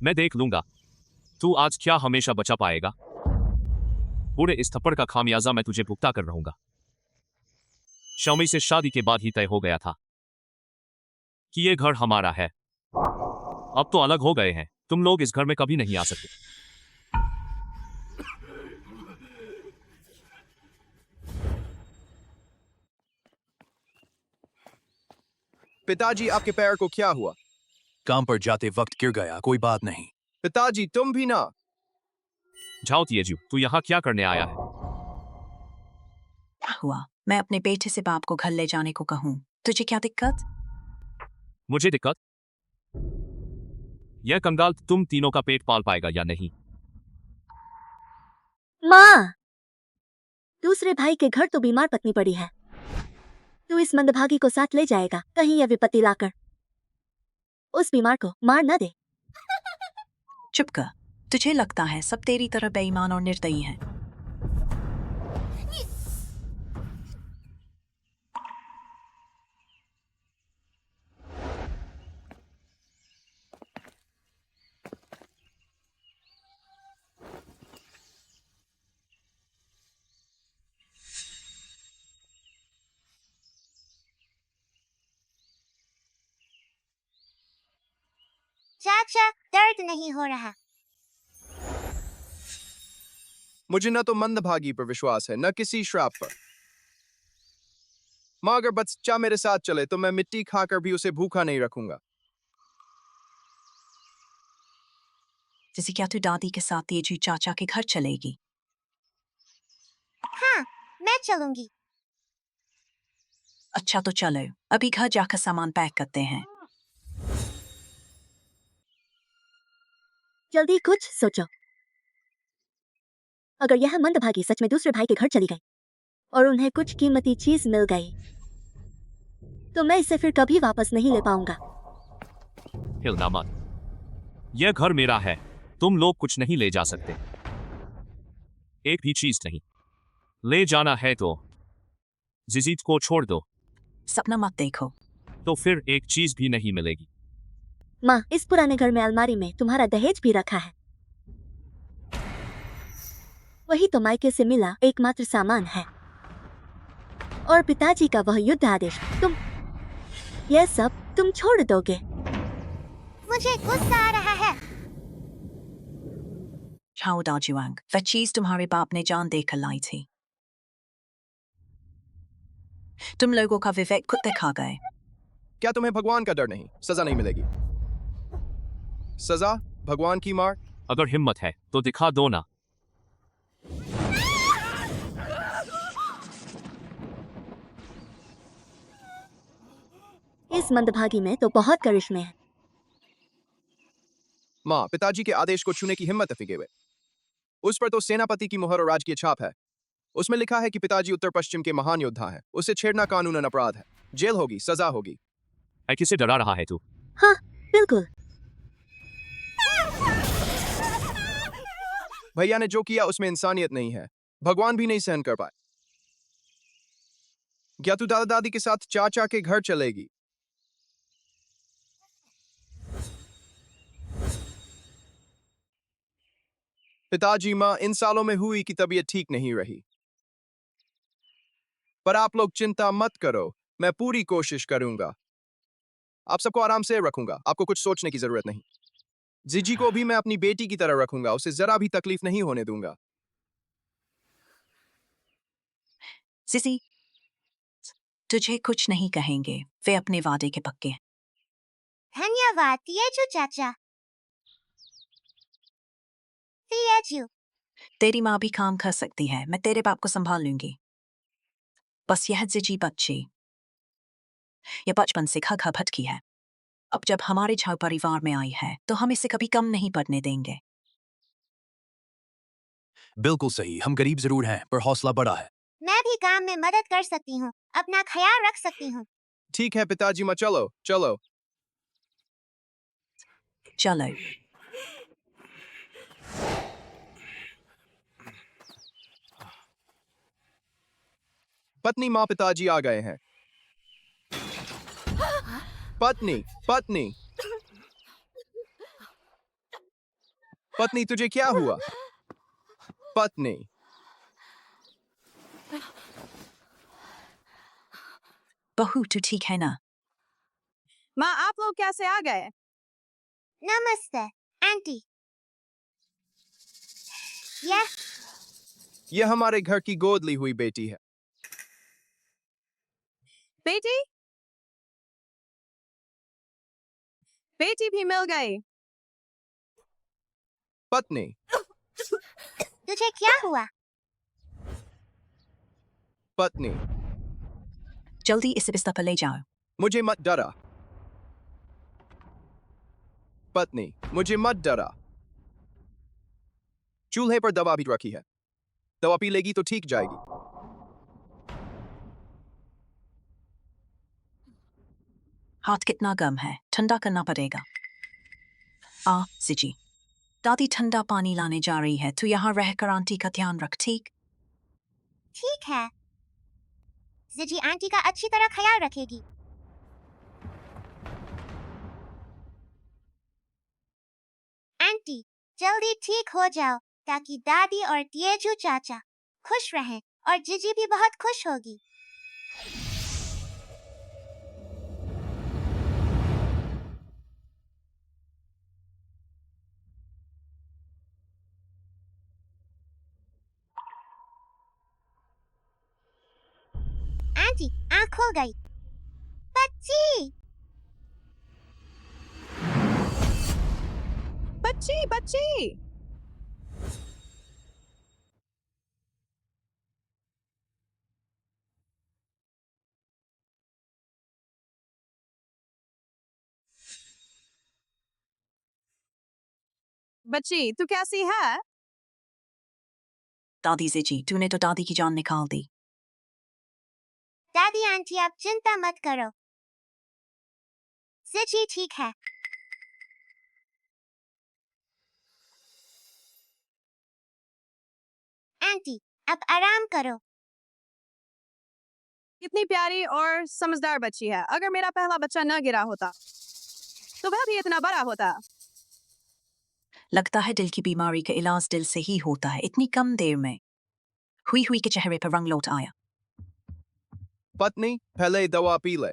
मैं देख लूंगा तू आज क्या हमेशा बचा पाएगा। पूरे इस थप्पड़ का खामियाजा मैं तुझे भुगता कर रहूंगा। शमी से शादी के बाद ही तय हो गया था कि ये घर हमारा है। अब तो अलग हो गए हैं, तुम लोग इस घर में कभी नहीं आ सकते। पिताजी, आपके पैर को क्या हुआ? काम पर जाते वक्त गिर गया, कोई बात नहीं। पिताजी, तुम भी ना। जाओ तेजू, तू यहाँ क्या करने आया है? क्या हुआ? मैं अपने बेटे से बाप को घर ले जाने को कहूँ, तुझे क्या दिक्कत? मुझे दिक्कत? यह कंगाल तुम तीनों का पेट पाल पाएगा या नहीं? माँ, दूसरे भाई के घर तो बीमार पत्नी पड़ी है। तू इस मंदभागी को साथ ले जाएगा कहीं यह विपत्ति लाकर उस बीमार को मार न दे। चुप कर, तुझे लगता है सब तेरी तरह बेईमान और निर्दयी हैं? चाचा दर्द नहीं हो रहा। मुझे न तो मंदभागी पर विश्वास है, न किसी श्राप पर। माँ, अगर बच्चा मेरे साथ चले तो मैं मिट्टी खाकर भी उसे भूखा नहीं रखूंगा। जैसे क्या तू दादी के साथ तेजू चाचा के घर चलेगी? हाँ मैं चलूंगी। अच्छा तो चलो, अभी घर जाकर सामान पैक करते हैं। जल्दी कुछ सोचो। अगर यह मंदभागी सच में दूसरे भाई के घर चली गई और उन्हें कुछ कीमती चीज मिल गई तो मैं इसे फिर कभी वापस नहीं ले पाऊंगा। हिलना मत, यह घर मेरा है, तुम लोग कुछ नहीं ले जा सकते। एक भी चीज नहीं ले जाना है तो जिजीत को छोड़ दो। सपना मत देखो। तो फिर एक चीज भी नहीं मिलेगी। माँ, इस पुराने घर में अलमारी में तुम्हारा दहेज भी रखा है। वही तो मायके से मिला एकमात्र सामान है और पिताजी का वह युद्ध आदेश। यह सब तुम छोड़ दोगे? मुझे गुस्सा आ रहा है। छाओ दाजुआंग, वह चीज तुम्हारे बाप ने जान देकर लाई थी। तुम लोगों का विवेक कुत्ते खा गए। क्या तुम्हें भगवान का डर नहीं? सजा नहीं मिलेगी। सजा भगवान की मार। अगर हिम्मत है तो दिखा दो ना। इस मंदभागी में तो बहुत करिश्मे हैं। माँ, पिताजी के आदेश को छूने की हिम्मत है फिगे हुए। उस पर तो सेनापति की मुहर और राजकीय छाप है। उसमें लिखा है कि पिताजी उत्तर पश्चिम के महान योद्धा हैं। उसे छेड़ना कानूनन अपराध है। जेल होगी, सजा होगी। किसे डरा रहा है तू? हाँ बिल्कुल। भैया ने जो किया उसमें इंसानियत नहीं है। भगवान भी नहीं सहन कर पाए। क्या तू दादा दादी के साथ चाचा के घर चलेगी? पिताजी माँ, इन सालों में हुई की तबीयत ठीक नहीं रही, पर आप लोग चिंता मत करो, मैं पूरी कोशिश करूंगा। आप सबको आराम से रखूंगा, आपको कुछ सोचने की जरूरत नहीं। जिजी को भी मैं अपनी बेटी की तरह रखूंगा, उसे जरा भी तकलीफ नहीं होने दूंगा। जिजी, तुझे कुछ नहीं कहेंगे, वे अपने वादे के पक्के हैं। धन्यवाद तिएजू चाचा। तिएजू, तेरी माँ भी काम कर सकती है, मैं तेरे बाप को संभाल लूंगी। बस यह जिजी बच्ची, यह बचपन से खा खा भटकी है। अब जब हमारे झाऊ परिवार में आई है तो हम इसे कभी कम नहीं पड़ने देंगे। बिल्कुल सही, हम गरीब जरूर हैं पर हौसला बड़ा है। मैं भी काम में मदद कर सकती हूँ, अपना ख्याल रख सकती हूँ। ठीक है पिताजी माँ, चलो चलो। चलो। पत्नी माँ, पिताजी आ गए हैं। पत्नी, पत्नी, पत्नी, तुझे क्या हुआ? पत्नी, बहू तू ठीक है ना? माँ, आप लोग कैसे आ गए? नमस्ते आंटी। यह हमारे घर की गोद ली हुई बेटी है। बेटी? बेटी भी मिल गई। पत्नी, तुझे क्या हुआ? पत्नी, जल्दी इसे बिस्तर पर ले जाओ। मुझे मत डरा। पत्नी, मुझे मत डरा। चूल्हे पर दवा भी रखी है, दवा पी लेगी तो ठीक जाएगी। हाथ कितना गर्म है, ठंडा करना पड़ेगा। जिजी, दादी ठंडा पानी लाने जा रही है, तू यहाँ रहकर आंटी का ध्यान रख, ठीक? ठीक है, जिजी आंटी का अच्छी तरह ख्याल रखेगी। आंटी, जल्दी ठीक हो जाओ ताकि दादी और तिएजू चाचा खुश रहें और जिजी भी बहुत खुश होगी। आंटी, आँख खुल गई। बच्ची, बच्ची, बच्ची। बच्ची, तू कैसी है? दादी जिजी, तूने तो दादी की जान निकाल दी। दादी आंटी आप चिंता मत करो, जिजी ठीक है। आंटी, अब आराम करो। कितनी प्यारी और समझदार बच्ची है। अगर मेरा पहला बच्चा न गिरा होता तो वह भी इतना बड़ा होता। लगता है दिल की बीमारी का इलाज दिल से ही होता है। इतनी कम देर में हुई हुई के चेहरे पर रंग लौट आया। पत्नी, पहले दवा पी ले।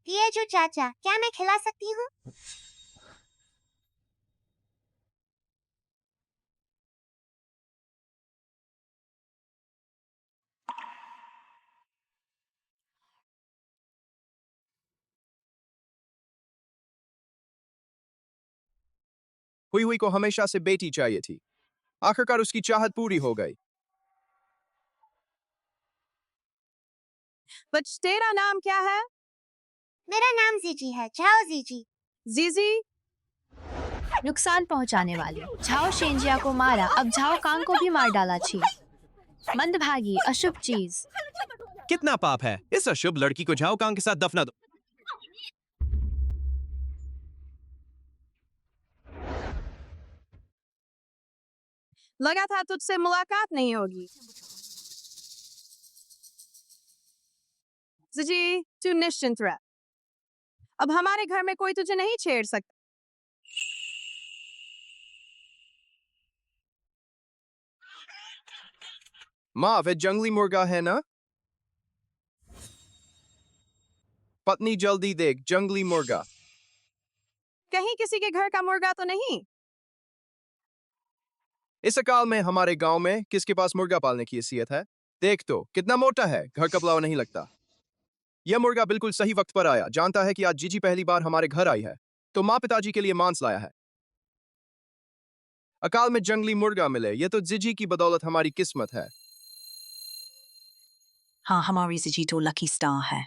तिएजू चाचा, क्या मैं खिला सकती हूँ? हुई हुई को हमेशा से बेटी चाहिए थी, आखिरकार उसकी चाहत पूरी हो गई। बच, तेरा नाम क्या है? मेरा नाम जीजी है, जाओ जीजी। जीजी? नुकसान पहुंचाने वाली झाओ शेंजिया को मारा, अब झाओ कांग को भी मार डाला। छी, मंदभागी, अशुभ चीज। कितना पाप है, इस अशुभ लड़की को झाओ कांग के साथ दफना दो। लगा था तुझसे मुलाकात नहीं होगी। जीजी, तू निश्चिंत रह, अब हमारे घर में कोई तुझे नहीं छेड़ सकता। माँ वे जंगली मुर्गा है ना? पत्नी जल्दी देख, जंगली मुर्गा। कहीं किसी के घर का मुर्गा तो नहीं? इस अकाल में हमारे गांव में किसके पास मुर्गा पालने की हैसियत है? देख तो कितना मोटा है, घर का पुलाव नहीं लगता। यह मुर्गा बिल्कुल सही वक्त पर आया, जानता है कि आज जीजी पहली बार हमारे घर आई है, तो माँ पिताजी के लिए मांस लाया है। अकाल में जंगली मुर्गा मिले, ये तो जीजी की बदौलत हमारी किस्मत है। हाँ, हमारी जिजी तो लकी स्टार है।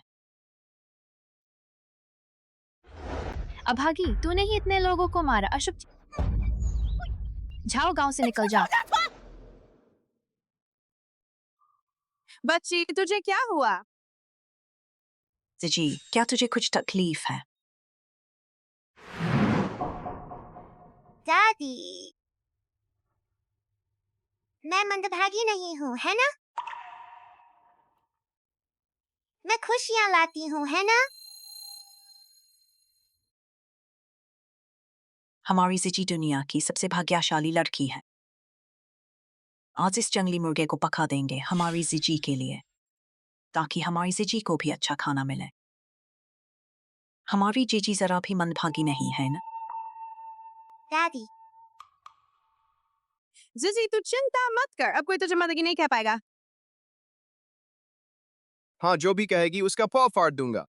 अभागी, तूने ही इतने लोगों को मारा। अशुभ, जाओ गांव से निकल जाओ। बच्ची, तुझे क्या हुआ? जिजी, क्या तुझे कुछ तकलीफ है? दादी, मैं मंदभागी नहीं हूँ, है ना? मैं खुशियाँ लाती हूँ, है ना? हमारी जिजी दुनिया की सबसे भाग्यशाली लड़की है। आज इस जंगली मुर्गे को पका देंगे हमारी जिजी के लिए, ताकि हमारी जिजी को भी अच्छा खाना मिले। हमारी जीजी जरा भी मंदभागी नहीं है ना? दादी, जिजी, तू चिंता मत कर, अब कोई तुझे मंदगी नहीं कह पाएगा। हाँ, जो भी कहेगी उसका पाव फाड़ दूंगा।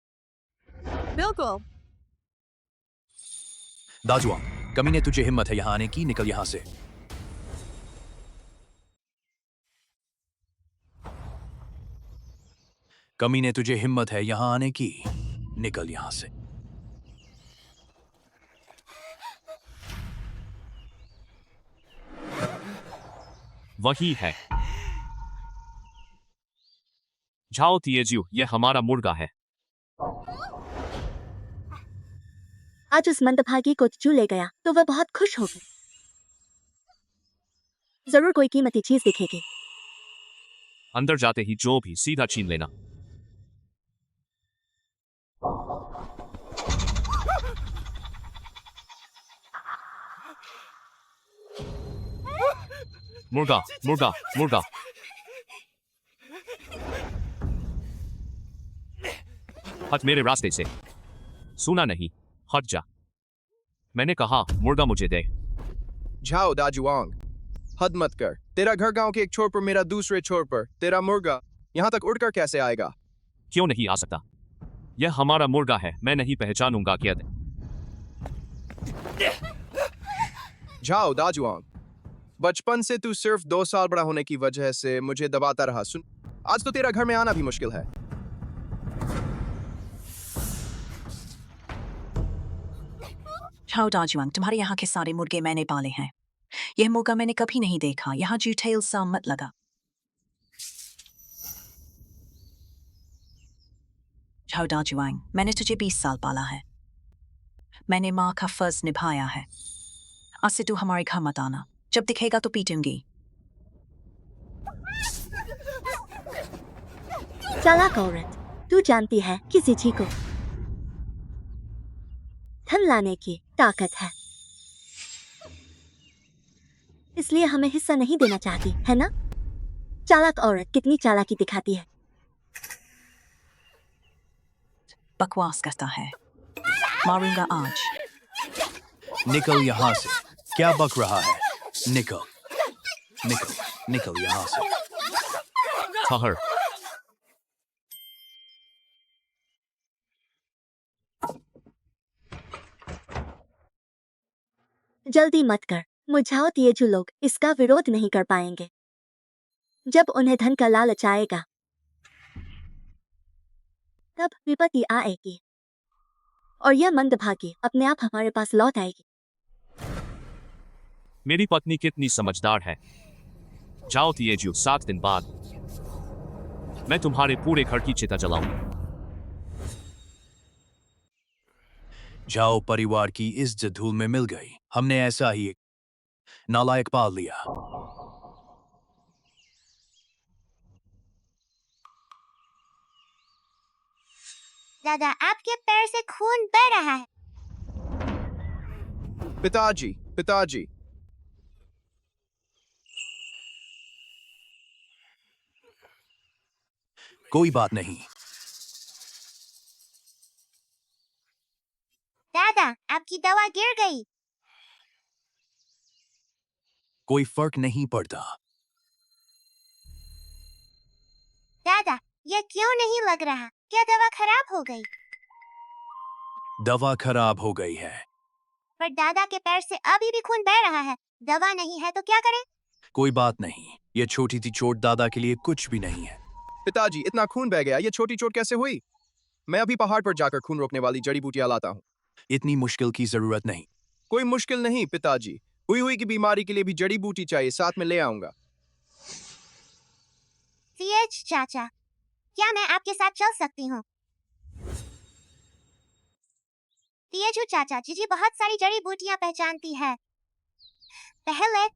बिल्कुल। दाजुआंग, कमीने तुझे हिम्मत है यहाँ आने की, निकल यहाँ से। कमीने तुझे हिम्मत है यहाँ आने की, निकल यहाँ से। वही है। जाओ तिएजियो, यह हमारा मुर्गा है। आज उस मंदभागी को चू ले गया तो वह बहुत खुश होगी। जरूर कोई कीमती चीज दिखेगी। अंदर जाते ही जो भी सीधा छीन लेना। मुर्गा, मुर्गा, मुर्गा। हट मेरे रास्ते से। सुना नहीं, हट जा। मैंने कहा मुर्गा मुझे दे। जाओ दाजुआंग, हद मत कर। तेरा घर गांव के एक छोर पर, मेरा दूसरे छोर पर। तेरा मुर्गा यहाँ तक उड़कर कैसे आएगा? क्यों नहीं आ सकता? यह हमारा मुर्गा है, मैं नहीं पहचानूंगा क्या? जाओ दाजुआंग, बचपन से तू सिर्फ 2 साल बड़ा होने की वजह से मुझे दबाता रहा। सुन, आज तो तेरा घर में आना भी मुश्किल है। जाओ दाजुआंग, तुम्हारे यहाँ के सारे मुर्गे मैंने पाले हैं। यह मुर्गा मैंने कभी नहीं देखा। यहाँ जूठेल सा मत लगा। जाओ दाजुआंग, मैंने तुझे 20 साल पाला है। मैंने माँ का फर्ज निभाया है। आज से तू हमारे घर मत आना। जब दिखेगा तो पीटूंगी। चालाक औरत, तू जानती है कि जिजी को धन लाने की ताकत है, इसलिए हमें हिस्सा नहीं देना चाहती, है ना? चालाक औरत कितनी चालाकी दिखाती है। बकवास करता है। मारूंगा आज। निकल यहाँ से। क्या बक रहा है? निकल, निकल, निकल यहाँ से। ठहर। जल्दी मत कर, मुझाओ तिएजू लोग इसका विरोध नहीं कर पाएंगे। जब उन्हें धन का लालच आएगा तब विपत्ति आएगी और यह मंदभागी अपने आप हमारे पास लौट आएगी। मेरी पत्नी कितनी समझदार है। जाओ तिएजियो, 7 दिन बाद मैं तुम्हारे पूरे घर की चिता जलाऊंगा। जाओ, परिवार की इज्जत धूल में मिल गई। हमने ऐसा ही एक नालायक पाल लिया। दादा, आपके पैर से खून बह रहा है। पिताजी, पिताजी। कोई बात नहीं। दादा, आपकी दवा गिर गई। कोई फर्क नहीं पड़ता। दादा, यह क्यों नहीं लग रहा? क्या दवा खराब हो गई? दवा खराब हो गई है। पर दादा के पैर से अभी भी खून बह रहा है। दवा नहीं है तो क्या करें? कोई बात नहीं, ये छोटी सी चोट दादा के लिए कुछ भी नहीं है। पिताजी, इतना खून बह गया, ये छोटी चोट कैसे हुई? मैं अभी पहाड़ पर जाकर खून रोकने वाली जड़ी बूटियां लाता हूँ। इतनी मुश्किल की जरूरत नहीं। कोई मुश्किल नहीं पिताजी, हुई की बीमारी के लिए भी जड़ी बूटी चाहिए, साथ में ले आऊंगा। सीएच चाचा, क्या मैं आपके साथ चल सकती हूँ? सीएचू चाचा, जीजी बहुत सारी जड़ी बूटियां पहचानती है। पहले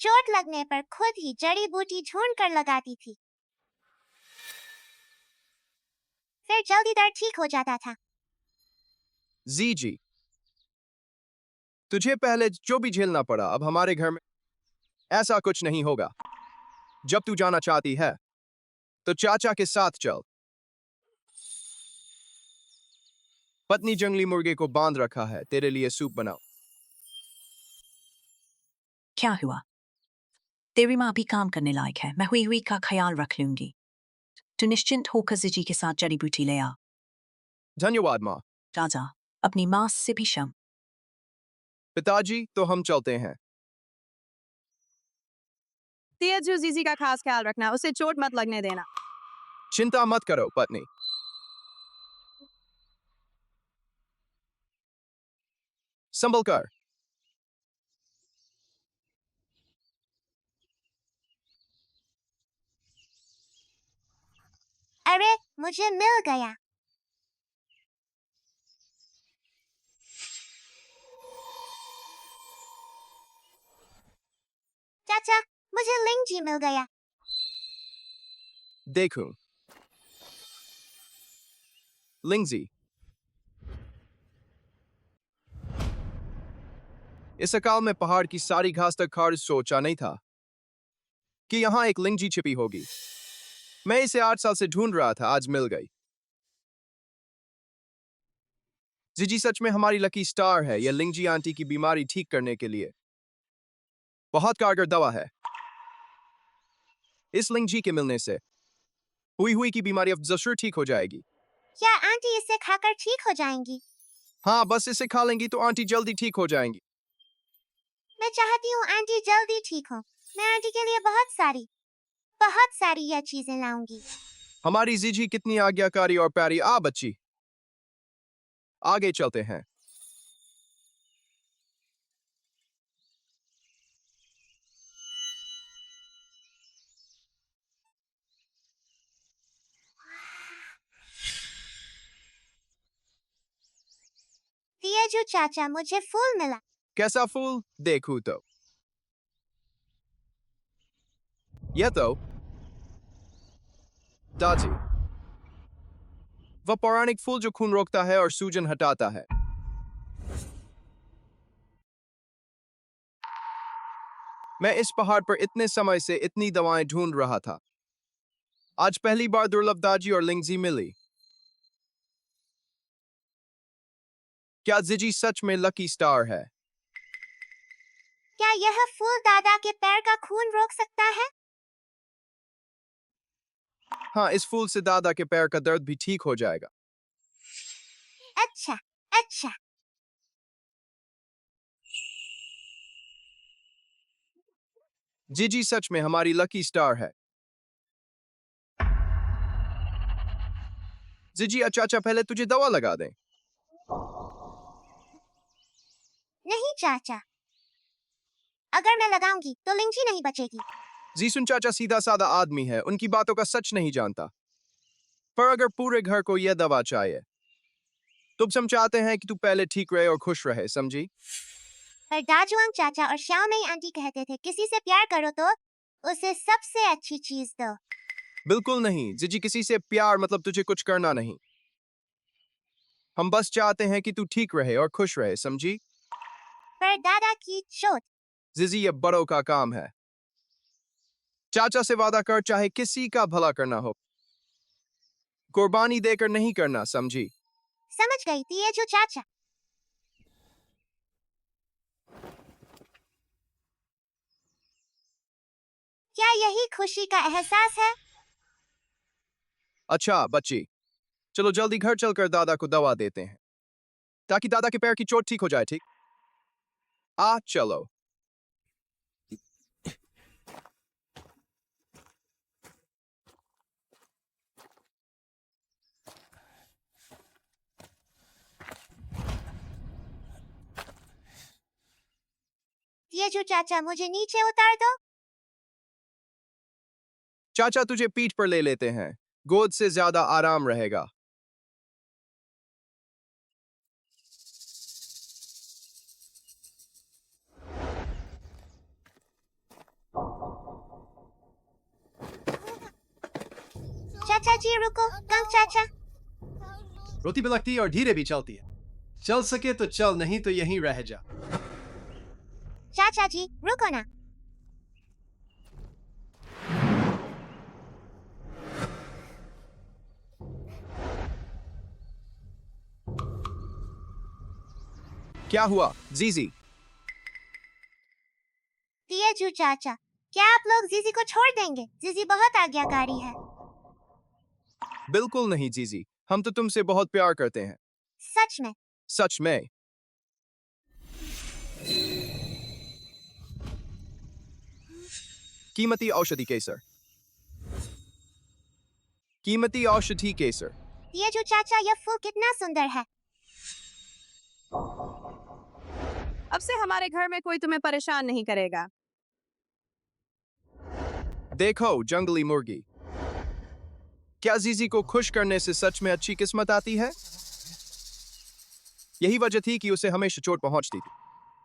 चोट लगने पर खुद ही जड़ी बूटी ढूंढ कर लगाती थी, फिर जल्दी दर्द ठीक हो जाता था। जी, तुझे पहले जो भी झेलना पड़ा, अब हमारे घर में ऐसा कुछ नहीं होगा। जब तू जाना चाहती है तो चाचा के साथ चल। पत्नी जंगली मुर्गे को बांध रखा है, तेरे लिए सूप बनाओ। क्या हुआ? तेरी माँ भी काम करने लायक है, मैं हुई का ख्याल रख लूंगी। तू निश्चिंत होकर जिजी के साथ जड़ी बूटी ले आ। धन्यवाद माँ। राजा, अपनी माँ से भी क्षम। पिताजी, तो हम चलते हैं। सीएचयू जीजी का खास ख्याल रखना, उसे चोट मत लगने देना। चिंता मत करो पत्नी। संभल कर। अरे, मुझे मिल गया। चाचा, मुझे लिंगजी मिल गया। देखूं। लिंगजी, इस अकाल में पहाड़ की सारी घास तक खाड़, सोचा नहीं था कि यहां एक लिंगजी छिपी होगी। मैं इसे 8 साल से ढूंढ रहा था, आज मिल गई। जीजी सच में हमारी लकी स्टार है। यह लिंगजी आंटी की बीमारी ठीक करने के लिए बहुत कारगर दवा है। इस लिंगजी के मिलने से हुई की बीमारी अब जरूर ठीक हो जाएगी। क्या आंटी इसे खाकर ठीक हो जाएंगी? हाँ, बस इसे खा लेंगी तो आंटी जल्दी ठीक हो जाएंगी। मैं चाहती हूँ आंटी जल्दी ठीक हो। मैं आंटी के लिए बहुत सारी यह चीजें लाऊंगी। हमारी जीजी कितनी आज्ञाकारी और प्यारी। आ बच्ची, आगे चलते हैं। सीएचयू चाचा, मुझे फूल मिला। कैसा फूल? देखूं तो। यह तो दादी, वह पौराणिक फूल जो खून रोकता है और सूजन हटाता है। मैं इस पहाड़ पर इतने समय से इतनी दवाएं ढूंढ रहा था, आज पहली बार दुर्लभ दाजी और लिंगजी मिली। क्या जिजी सच में लकी स्टार है? क्या यह फूल दादा के पैर का खून रोक सकता है? हाँ, इस फूल से दादा के पैर का दर्द भी ठीक हो जाएगा। अच्छा, अच्छा। जीजी सच में हमारी लकी स्टार है। जीजी, चाचा पहले तुझे दवा लगा दें। नहीं चाचा, अगर मैं लगाऊंगी तो लिंगजी नहीं बचेगी। जीसुन चाचा सीधा साधा आदमी है, उनकी बातों का सच नहीं जानता। पर अगर पूरे घर को यह दवा चाहिए तो हम चाहते हैं कि तू पहले ठीक रहे और खुश रहे, समझी? पर दाजुआंग चाचा और श्याओमेई आंटी कहते थे किसी से प्यार करो तो उसे सबसे अच्छी चीज दो। बिल्कुल नहीं जीजी, किसी से प्यार मतलब तुझे कुछ करना नहीं। हम बस चाहते हैं कि तू ठीक रहे और खुश रहे, समझी? पर दादा की चोट। जीजी, ये बड़ों का काम है। चाचा से वादा कर, चाहे किसी का भला करना हो, कुर्बानी देकर नहीं करना, समझी? समझ गई तिएजू चाचा। क्या यही खुशी का एहसास है? अच्छा बच्ची, चलो जल्दी घर चलकर दादा को दवा देते हैं ताकि दादा के पैर की चोट ठीक हो जाए। ठीक, चलो। तिएजू चाचा मुझे नीचे उतार दो। चाचा तुझे पीठ पर ले लेते हैं, गोद से ज्यादा आराम रहेगा। चाचा जी रुको, कंग चाचा। रोटी भी लगती है और धीरे भी चलती है। चल सके तो चल, नहीं तो यहीं रह जा। चाचा जी रुको ना। क्या हुआ जीजी? तिएजू चाचा, क्या आप लोग जीजी को छोड़ देंगे? जीजी बहुत आज्ञाकारी है। बिल्कुल नहीं जीजी, हम तो तुमसे बहुत प्यार करते हैं। सच में? सच में। कीमती औषधि केसर, कीमती औषधि केसर। तिएजू चाचा, यह फूल कितना सुंदर है। अब से हमारे घर में कोई तुम्हें परेशान नहीं करेगा। देखो जंगली मुर्गी, क्या जीजी को खुश करने से सच में अच्छी किस्मत आती है? यही वजह थी कि उसे हमेशा चोट पहुंचती थी।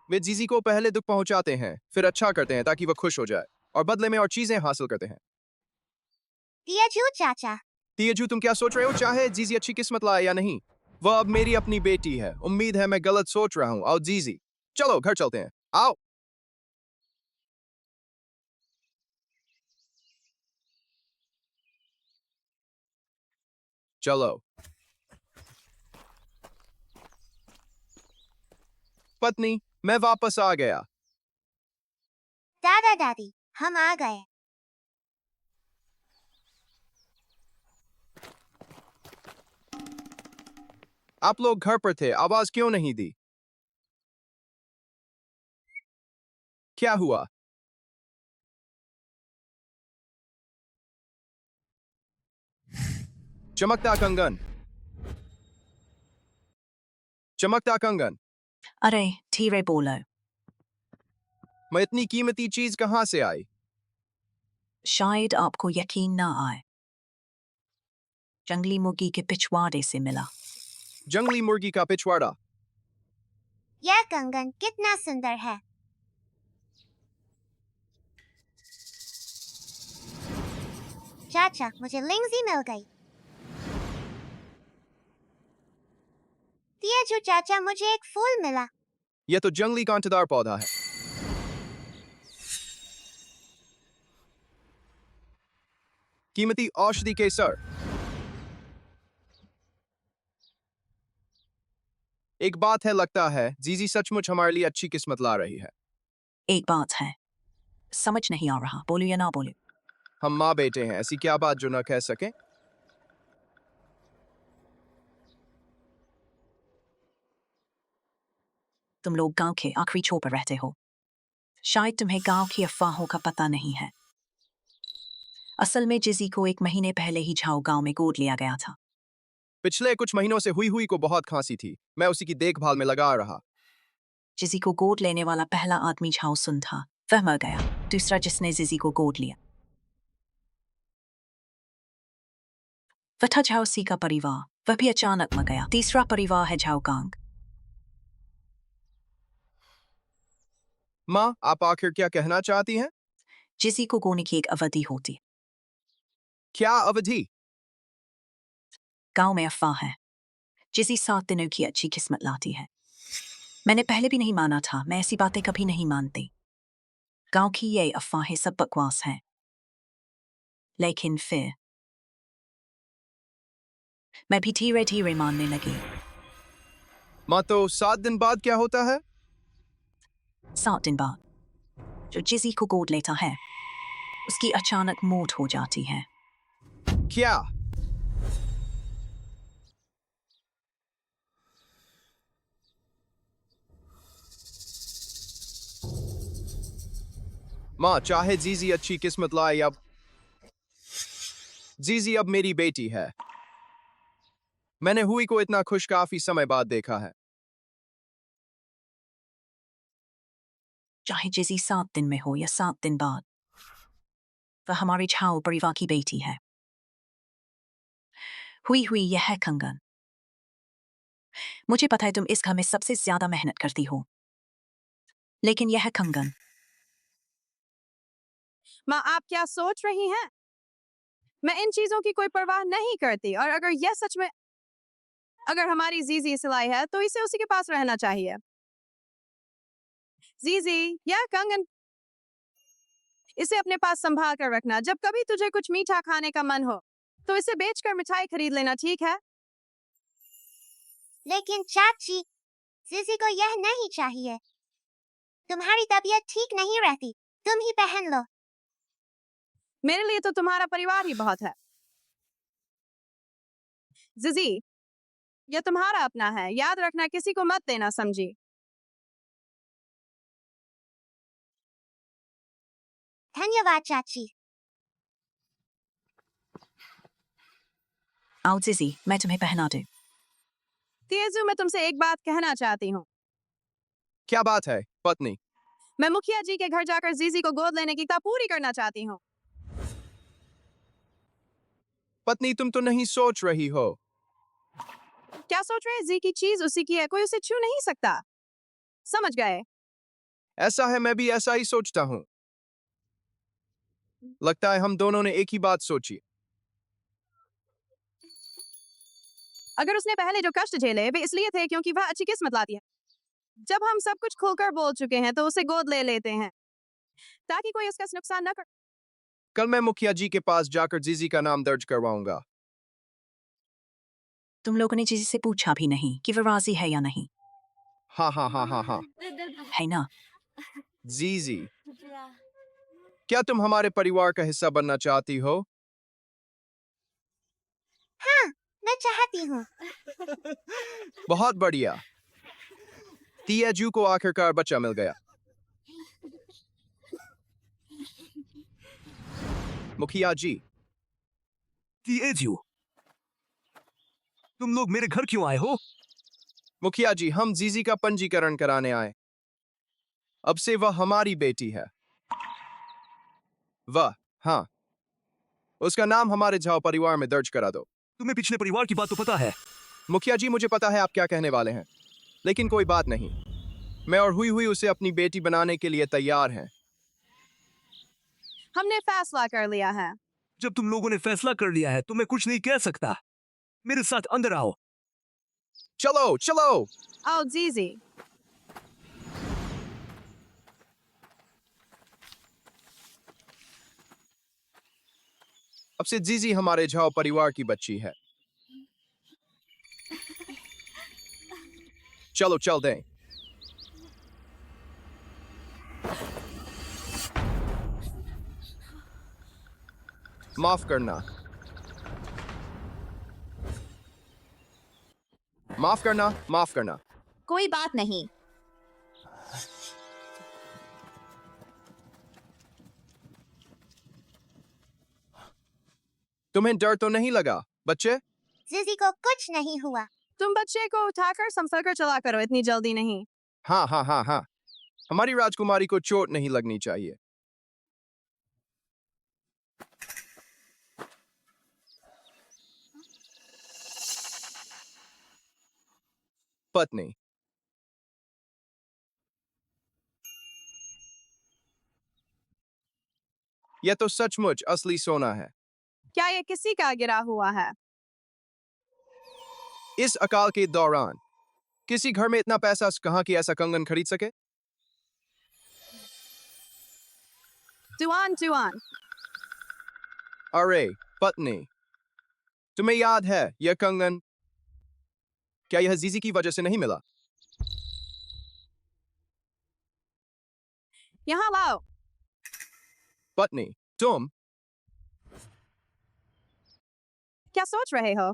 वे जीजी को पहले दुख पहुंचाते हैं, फिर अच्छा करते हैं ताकि वह खुश हो जाए, और बदले में और चीजें हासिल करते हैं। तिएजू चाचा। तिएजू, तुम क्या सोच रहे हो? चाहे जीजी अच्छी किस्मत लाए या नहीं, वह अब मेरी अपनी बेटी है। उम्मीद है मैं गलत सोच रहा हूँ। आओ जीजी, चलो घर चलते हैं, आओ। चलो। पत्नी, मैं वापस आ गया। दादा दादी, हम आ गए। आप लोग घर पर थे, आवाज क्यों नहीं दी? क्या हुआ? चमकता कंगन, चमकता कंगन। अरे धीरे बोलो। मैं इतनी कीमती चीज कहां से आई? शायद आपको यकीन ना आए, जंगली मुर्गी के पिछवाड़े से मिला। जंगली मुर्गी का पिछवाड़ा? यह कंगन कितना सुंदर है। चाचा, मुझे लिंगजी मिल गई। तिएजू चाचा, मुझे एक फूल मिला। यह तो जंगली कांटेदार पौधा है। कीमती औषधि केसर। एक बात है, लगता है जीजी सचमुच हमारे लिए अच्छी किस्मत ला रही है। एक बात है, समझ नहीं आ रहा, बोलूं या ना बोलूं? हम माँ बेटे हैं, ऐसी क्या बात जो न कह सके? तुम लोग गांव के आखिरी छोर पर रहते हो। शायद तुम्हें गांव की अफवाहों का पता नहीं है। असल में जिजी को 1 महीने पहले ही झाओ गांव में गोद लिया गया था। पिछले कुछ महीनों से हुई को बहुत खांसी थी, मैं उसी की देखभाल में लगा रहा। जिजी को गोद लेने वाला पहला आदमी झाओ सुन था, वह मर गया। दूसरा जिसने जिजी को गोद लिया वह था झाओ सी का परिवार, वह भी अचानक मर गया। तीसरा परिवार है झाओ गांग। माँ, आप आखिर क्या कहना चाहती हैं? जिजी को गोने की एक अवधि होती। क्या अवधि? गांव में अफवाह है, जिजी 7 दिनों की अच्छी किस्मत लाती है। मैंने पहले भी नहीं माना था, मैं ऐसी बातें कभी नहीं मानती। गांव की ये अफवाहें सब बकवास हैं। लेकिन फिर मैं भी धीरे धीरे मानने लगी। माँ, तो 7 दिन बाद क्या होता है? 7 दिन बाद जो जिजी को गोद लेता है उसकी अचानक मौत हो जाती है। क्या? माँ, चाहे जीजी अच्छी किस्मत लाए, अब जीजी अब मेरी बेटी है। मैंने हुई को इतना खुश काफी समय बाद देखा है। चाहे जिजी 7 दिन में हो या 7 दिन बाद, वह हमारे झाओ परिवार की बेटी है। हुई यह कंगन। मुझे पता है तुम इस घर में सबसे ज्यादा मेहनत करती हो, लेकिन यह कंगन। माँ, आप क्या सोच रही हैं? मैं इन चीजों की कोई परवाह नहीं करती, और अगर यह सच में अगर हमारी जीजी सिलाई है तो इसे उसी के पास रहना चाहिए। जीजी, यह कंगन इसे अपने पास संभाल कर रखना। जब कभी तुझे कुछ मीठा खाने का मन हो तो इसे बेचकर मिठाई खरीद लेना, ठीक है? लेकिन चाची, जीजी को यह नहीं चाहिए। तुम्हारी तबीयत ठीक नहीं रहती, तुम ही पहन लो। मेरे लिए तो तुम्हारा परिवार ही बहुत है। जीजी, यह तुम्हारा अपना है, याद रखना, किसी को मत देना, समझी? धन्यवाद चाची। आओ जिजी, मैं तुम्हें पहना दूं। तेजू, मैं तुमसे एक बात कहना चाहती हूँ। क्या बात है पत्नी? मैं मुखिया जी के घर जाकर जीजी को गोद लेने की इच्छा पूरी करना चाहती हूँ। पत्नी, तुम तो नहीं सोच रही हो। क्या सोच रहे हैं? जी की चीज उसी की है, कोई उसे छू नहीं सकता। समझ गए? ऐसा है, मैं भी ऐसा ही सोचता हूँ। लगता है हम दोनों ने एक ही बात सोची। अगर उसने पहले जो कष्ट झेले वे इसलिए थे क्योंकि वह अच्छी किस्मत लाती है। जब हम सब कुछ खुलकर बोल चुके हैं तो उसे गोद ले लेते हैं ताकि कोई उसका नुकसान न कर। कल मैं मुखिया जी के पास जाकर जीजी का नाम दर्ज करवाऊंगा। तुम लोगों ने जिजी से पूछा भी नहीं कि वह राजी है या नहीं? हाँ हाँ हाँ हाँ हाँ। है ना? जीजी, क्या तुम हमारे परिवार का हिस्सा बनना चाहती हो? हाँ, मैं चाहती हूँ। बहुत बढ़िया। तियाजू को आखिरकार बच्चा मिल गया। मुखिया जी। तियाजू, तुम लोग मेरे घर क्यों आए हो? मुखिया जी, हम जीजी का पंजीकरण कराने आए। अब से वह हमारी बेटी है। वह, हाँ, उसका नाम हमारे झाओ परिवार में दर्ज करा दो। तुम्हें पिछले परिवार की बात तो पता है। मुखिया जी, मुझे पता है आप क्या कहने वाले हैं, लेकिन कोई बात नहीं। मैं और हुई उसे अपनी बेटी बनाने के लिए तैयार हैं। हमने फैसला कर लिया है। जब तुम लोगों ने फैसला कर लिया है तो मैं कुछ नहीं कह सकता। मेरे साथ अंदर आओ। चलो चलो। आओ जीजी। अब से जीजी हमारे झाओ परिवार की बच्ची है। चलो चल दें। माफ करना। माफ करना, माफ करना। कोई बात नहीं। तुम्हें डर तो नहीं लगा बच्चे? जीजी को कुछ नहीं हुआ। तुम बच्चे को उठाकर संभल कर चला करो, इतनी जल्दी नहीं। हाँ हाँ हाँ हाँ, हमारी राजकुमारी को चोट नहीं लगनी चाहिए। पत्नी, यह तो सचमुच असली सोना है। क्या ये किसी का गिरा हुआ है? इस अकाल के दौरान किसी घर में इतना पैसा कहां कि ऐसा कंगन खरीद सके? जुआन जुआन। अरे पत्नी, तुम्हें याद है यह कंगन? क्या यह जीजी की वजह से नहीं मिला? यहाँ लाओ। पत्नी, तुम क्या सोच रहे हो?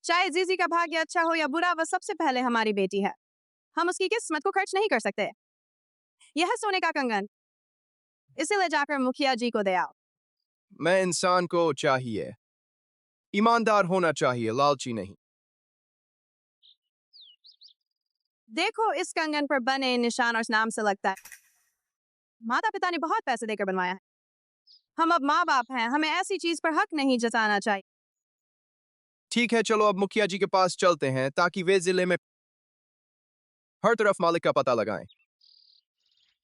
चाहे जीजी का भाग्य अच्छा हो या बुरा, वह सबसे पहले हमारी बेटी है। हम उसकी किस्मत को खर्च नहीं कर सकते। यह है सोने का कंगन, इसे ले जाकर मुखिया जी को दे आओ। मैं इंसान को चाहिए ईमानदार होना चाहिए, लालची नहीं। देखो, इस कंगन पर बने निशान और नाम से लगता है माता पिता ने बहुत पैसे देकर बनवाया है। हम अब माँ बाप हैं, हमें ऐसी चीज पर हक नहीं जताना चाहिए। ठीक है, चलो अब मुखिया जी के पास चलते हैं ताकि वे जिले में हर तरफ मालिक का पता लगाएं।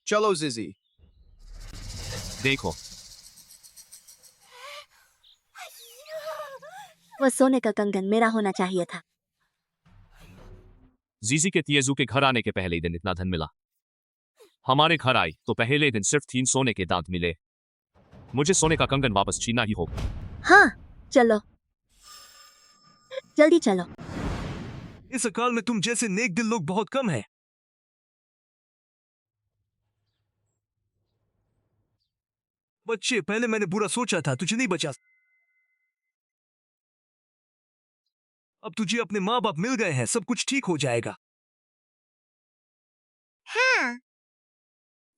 चलो जीजी। देखो, वह सोने का कंगन मेरा होना चाहिए था। जीजी के तिएजू के घर आने के पहले ही दिन इतना धन मिला। हमारे घर आई तो पहले दिन सिर्फ 3 सोने के दांत मिले। मुझे सोने का कंगन वापस छीनना ही होगा। हाँ, चलो जल्दी चलो। इस अकाल में तुम जैसे नेक दिल लोग बहुत कम हैं। बच्चे, पहले मैंने बुरा सोचा था, तुझे नहीं बचा। अब तुझे अपने माँ बाप मिल गए हैं, सब कुछ ठीक हो जाएगा। हाँ,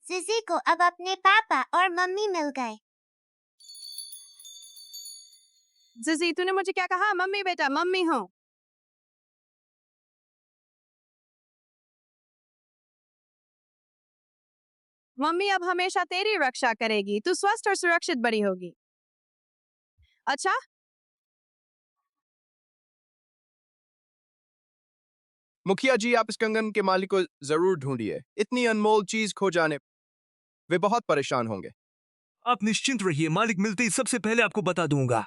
जीजी को अब अपने पापा और मम्मी मिल गए। जीजी, तूने मुझे क्या कहा? मम्मी बेटा, मम्मी हूँ। मम्मी अब हमेशा तेरी रक्षा करेगी। तू स्वस्थ और सुरक्षित बड़ी होगी। अच्छा, मुखिया जी, आप इस कंगन के मालिक को जरूर ढूंढिए। इतनी अनमोल चीज खो जाने वे बहुत परेशान होंगे। आप निश्चिंत रहिए, मालिक मिलते ही सबसे पहले आपको बता दूंगा।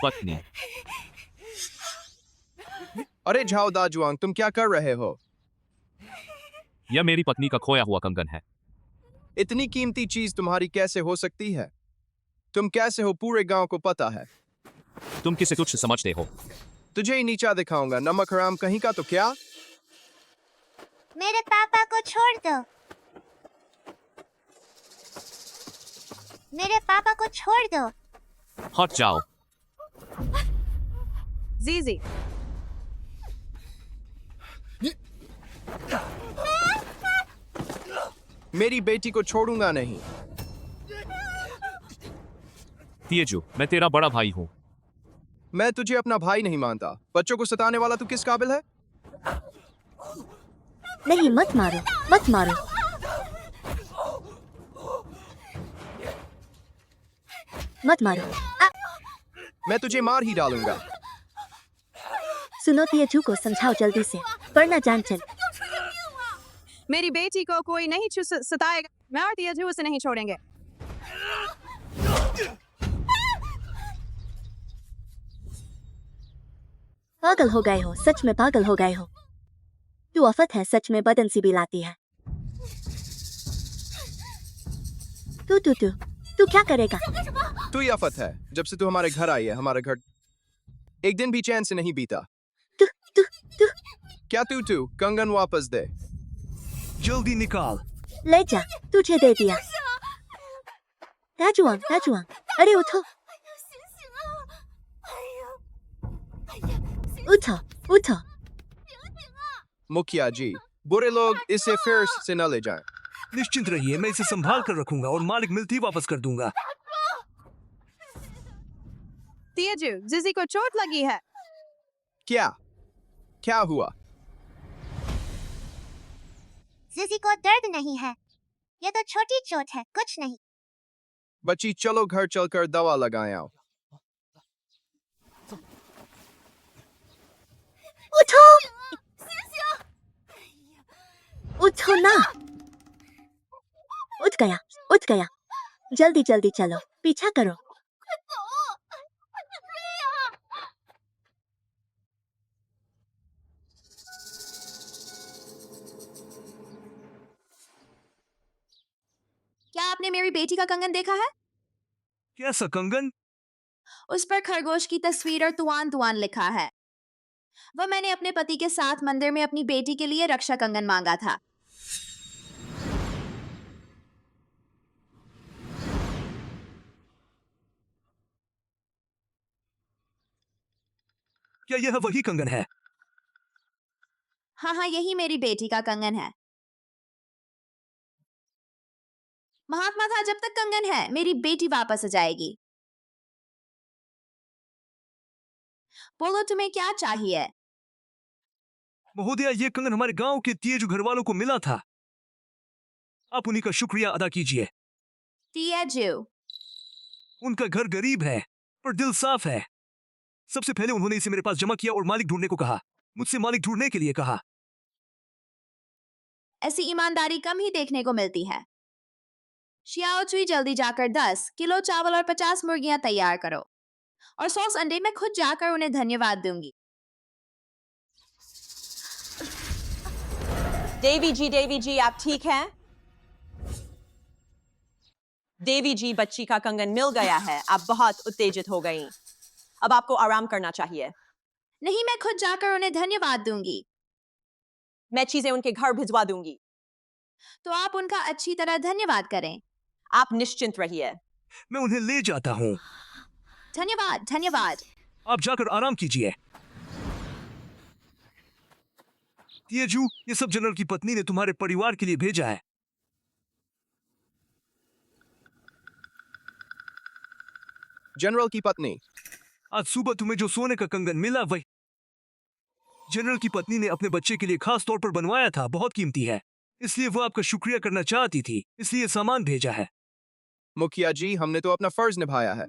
पत्नी, अरे झाओ दाजुआंग, तुम क्या कर रहे हो? यह मेरी पत्नी का खोया हुआ कंगन है। इतनी कीमती चीज तुम्हारी कैसे हो सकती है? तुम कैसे हो, पूरे गांव को पता है। तुम किसे तुच्छ समझते हो? तुझे ही नीचा दिखाऊंगा, नमक हराम कहीं का। तो क्या? मेरे पापा को छोड़ दो। मेरे पापा को छोड़ दो। हट जाओ। जीजी, मेरी बेटी को छोड़ूंगा नहीं। तिएजू, मैं तेरा बड़ा भाई हूँ। मैं तुझे अपना भाई नहीं मानता। बच्चों को सताने वाला तू किस काबिल है? नहीं, मत मारो, मत मारो। मत मारो। मैं तुझे मार ही डालूंगा। सुनो, तिएजू को समझाओ जल्दी से, वरना जान चल। मेरी बेटी को कोई नहीं सताएगा। मैं और तिएजू उसे नहीं छोड़ेंगे। पागल हो गए हो, सच में पागल हो गए हो। तू आफत है, सच में बदन सी भी लाती है। तू तू तू तू क्या करेगा? तू ही आफत है। जब से तू हमारे घर आई है, हमारा घर एक दिन भी चैन से नहीं बीता। तू तू तू क्या तू कंगन वापस दे। जल्दी निकाल। ले जा, तुझे दे दिया। दाजुआंग, दाजुआंग, अरे उठो, उठो, उठो। मुखिया जी, बुरे लोग इसे फिर से न ले जाएं। निश्चिंत रहिए, मैं इसे संभाल कर रखूंगा और मालिक मिलते ही वापस कर दूंगा। तिएजू, जीजी को चोट लगी है। क्या क्या हुआ? जीजी को दर्द नहीं है। ये तो छोटी चोट है, कुछ नहीं। बच्ची, चलो घर चलकर दवा लगाएं आओ। उठो, उठो ना। उठ गया, उठ गया। जल्दी जल्दी चलो, पीछा करो। मेरी बेटी का कंगन देखा है? कैसा कंगन? उस पर खरगोश की तस्वीर और तुआन तुआन लिखा है। वह मैंने अपने पति के साथ मंदिर में अपनी बेटी के लिए रक्षा कंगन मांगा था। क्या यह वही कंगन है? हाँ हाँ, यही मेरी बेटी का कंगन है। महात्मा था जब तक कंगन है, मेरी बेटी वापस आ जाएगी। बोलो तुम्हें क्या चाहिए? महोदया, ये कंगन हमारे गांव के तेज घर वालों को मिला था। आप उन्हीं का शुक्रिया अदा कीजिए। तियाजू, उनका घर गरीब है पर दिल साफ है। सबसे पहले उन्होंने इसे मेरे पास जमा किया और मालिक ढूंढने को कहा। मुझसे मालिक ढूंढने के लिए कहा। ऐसी ईमानदारी कम ही देखने को मिलती है। शियाओ चुई, जल्दी जाकर 10 किलो चावल और 50 मुर्गियां तैयार करो और 100 अंडे मैं खुद जाकर उन्हें धन्यवाद दूंगी। देवी जी, आप ठीक हैं? देवी जी, बच्ची का कंगन मिल गया है। आप बहुत उत्तेजित हो गईं। अब आपको आराम करना चाहिए। नहीं, मैं खुद जाकर उन्हें धन्यवाद दूंगी। मैं चीजें उनके घर भिजवा दूंगी। तो आप उनका अच्छी तरह धन्यवाद करें। आप निश्चिंत रहिए। मैं उन्हें ले जाता हूँ। धन्यवाद धन्यवाद। आप जाकर आराम कीजिए। तिएजू, ये सब जनरल की पत्नी ने तुम्हारे परिवार के लिए भेजा है। जनरल की पत्नी, आज सुबह तुम्हें जो सोने का कंगन मिला वही जनरल की पत्नी ने अपने बच्चे के लिए खास तौर पर बनवाया था। बहुत कीमती है, इसलिए वो आपका शुक्रिया करना चाहती थी, इसलिए सामान भेजा है। मुखिया जी, हमने तो अपना फर्ज निभाया है।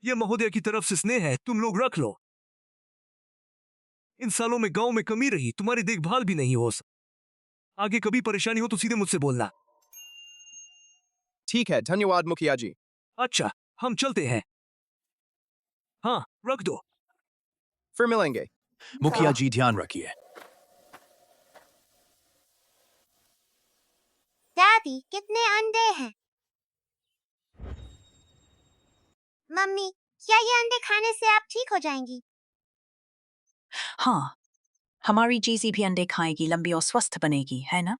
यह महोदय की तरफ से स्नेह है, तुम लोग रख लो। इन सालों में गांव में कमी रही, तुम्हारी देखभाल भी नहीं हो सकी। आगे कभी परेशानी हो तो सीधे मुझसे बोलना। ठीक है, धन्यवाद मुखिया जी। अच्छा, हम चलते हैं। हाँ, रख दो। फिर मिलेंगे। मुखिया जी, ध्यान रखिए। दादी, कितने अंडे हैं? मम्मी, क्या ये अंडे खाने से आप ठीक हो जाएंगी? हाँ, हमारी जीजी भी अंडे खाएगी, लंबी और स्वस्थ बनेगी, है ना?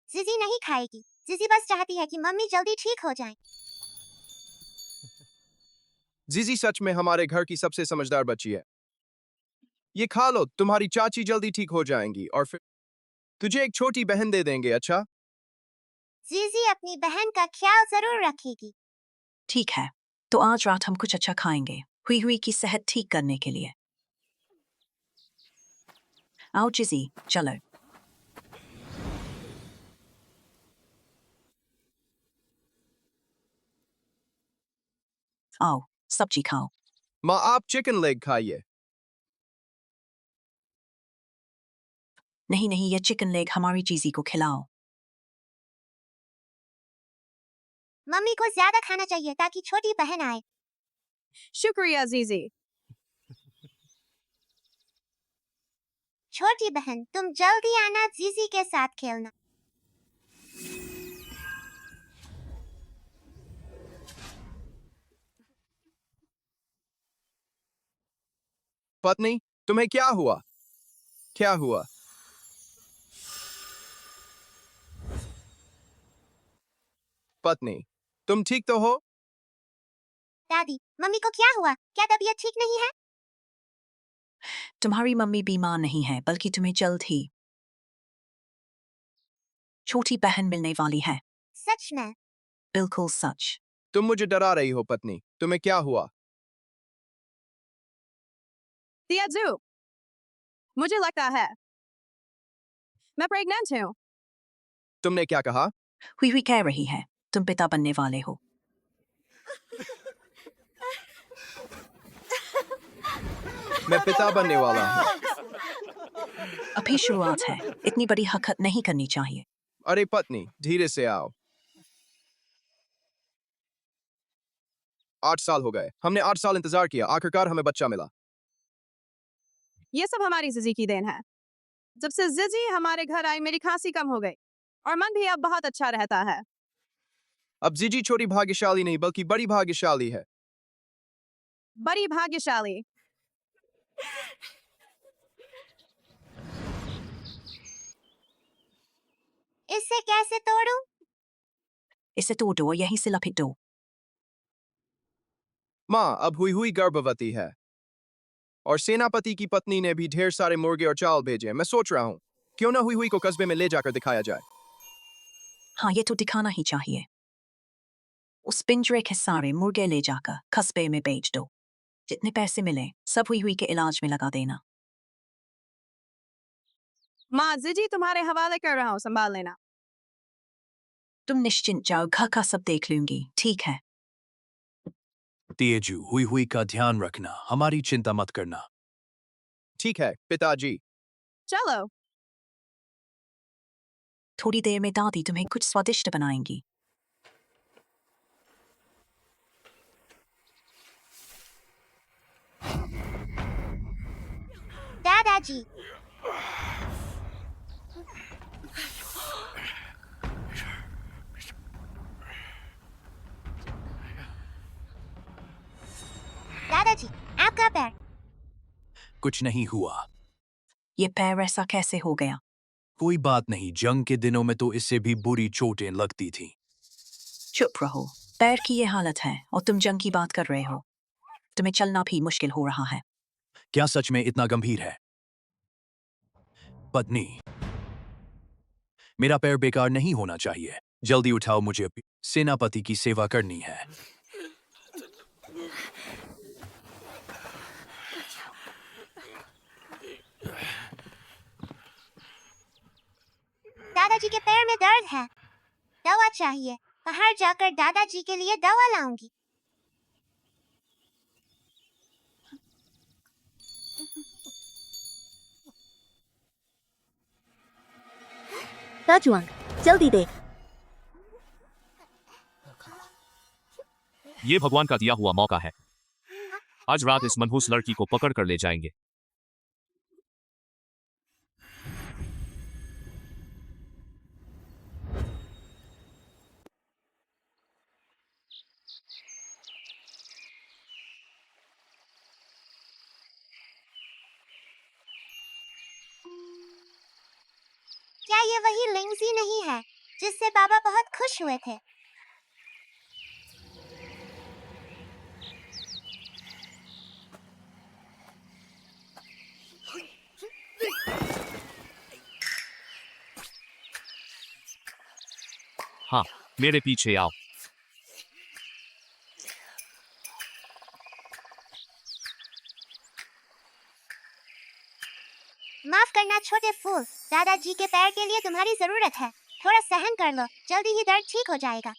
जीजी नहीं खाएगी। जीजी बस चाहती है कि मम्मी जल्दी ठीक हो जाए। जीजी सच में हमारे घर की सबसे समझदार बच्ची है। ये खा लो, तुम्हारी चाची जल्दी ठीक हो जाएंगी और फिर तुझे एक छोटी बहन दे देंगे। अच्छा? जीजी अपनी बहन का ख्याल जरूर रखेगी। ठीक है, तो आज रात हम कुछ अच्छा खाएंगे, हुई हुई की सेहत ठीक करने के लिए। आओ जीजी, चलो। आओ, सब्जी खाओ। माँ, आप चिकन लेग खाइए। नहीं नहीं, यह चिकन लेग हमारी जीजी को खिलाओ। मम्मी को ज्यादा खाना चाहिए ताकि छोटी बहन आए। शुक्रिया जीजी। छोटी बहन, तुम जल्दी आना, जीजी के साथ खेलना। पत्नी, तुम्हें क्या हुआ? क्या हुआ? पत्नी, तुम ठीक तो हो? दादी, मम्मी को क्या हुआ? क्या तबीयत ठीक नहीं है? तुम्हारी मम्मी बीमार नहीं है, बल्कि तुम्हें जल्द ही छोटी बहन मिलने वाली है। सच में? बिल्कुल सच। तुम मुझे डरा रही हो पत्नी, तुम्हें क्या हुआ? तियाजू, मुझे लगता है मैं प्रेग्नेंट हूँ। तुमने क्या कहा? हुई हुई कह रही है तुम पिता बनने वाले हो। मैं पिता बनने वाला हूँ। अभी शुरुआत है, इतनी बड़ी हरकत नहीं करनी चाहिए। अरे पत्नी, धीरे से आओ। 8 साल हो गए, हमने 8 साल इंतजार किया, आखिरकार हमें बच्चा मिला। ये सब हमारी जीजी की देन है। जब से जीजी हमारे घर आई, मेरी खांसी कम हो गई। और मन भी अब बहुत अच्छा रहता है। अब जीजी छोटी भाग्यशाली नहीं बल्कि बड़ी भाग्यशाली है। बड़ी भाग्यशाली। इसे कैसे तोड़ूं? इसे तोड़ दो और यहीं से लपेट दो। माँ अब हुई हुई गर्भवती है और सेनापति की पत्नी ने भी ढेर सारे मुर्गे और चावल भेजे। मैं सोच रहा हूँ क्यों ना हुई हुई को कस्बे में ले जाकर दिखाया जाए। हाँ, ये तो दिखाना ही चाहिए। उस पिंजरे के सारे मुर्गे ले जाकर कस्बे में बेच दो। जितने पैसे मिले सब हुई हुई के इलाज में लगा देना। माँ, जीजी तुम्हारे हवाले कर रहा हूँ, संभाल लेना। तुम निश्चिंत जाओ, घर का सब देख लूंगी, ठीक है? तेजू, हुई हुई का ध्यान रखना, हमारी चिंता मत करना। ठीक है पिताजी। चलो। थोड़ी देर में दादी तुम्हें कुछ स्वादिष्ट बनाएंगी। दादाजी, दादाजी, आपका पैर। कुछ नहीं हुआ। ये पैर ऐसा कैसे हो गया? कोई बात नहीं, जंग के दिनों में तो इससे भी बुरी चोटें लगती थी। चुप रहो, पैर की ये हालत है और तुम जंग की बात कर रहे हो। तुम्हें चलना भी मुश्किल हो रहा है। क्या सच में इतना गंभीर है? पत्नी, मेरा पैर बेकार नहीं होना चाहिए। जल्दी उठाओ, मुझे सेनापति की सेवा करनी है। दादाजी के पैर में दर्द है, दवा चाहिए। बाहर जाकर दादाजी के लिए दवा लाऊंगी। ताजुआंग, जल्दी देख। ये भगवान का दिया हुआ मौका है। आज रात इस मनहूस लड़की को पकड़ कर ले जाएंगे। क्या ये वही लिंगजी नहीं है जिससे बाबा बहुत खुश हुए थे? हाँ, मेरे पीछे आओ। माफ करना छोटे फूल, दादाजी के पैर के लिए तुम्हारी जरूरत है। थोड़ा सहन कर लो, जल्दी ही दर्द ठीक हो जाएगा।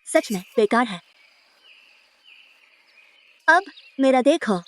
सच में बेकार है। अब मेरा देखो।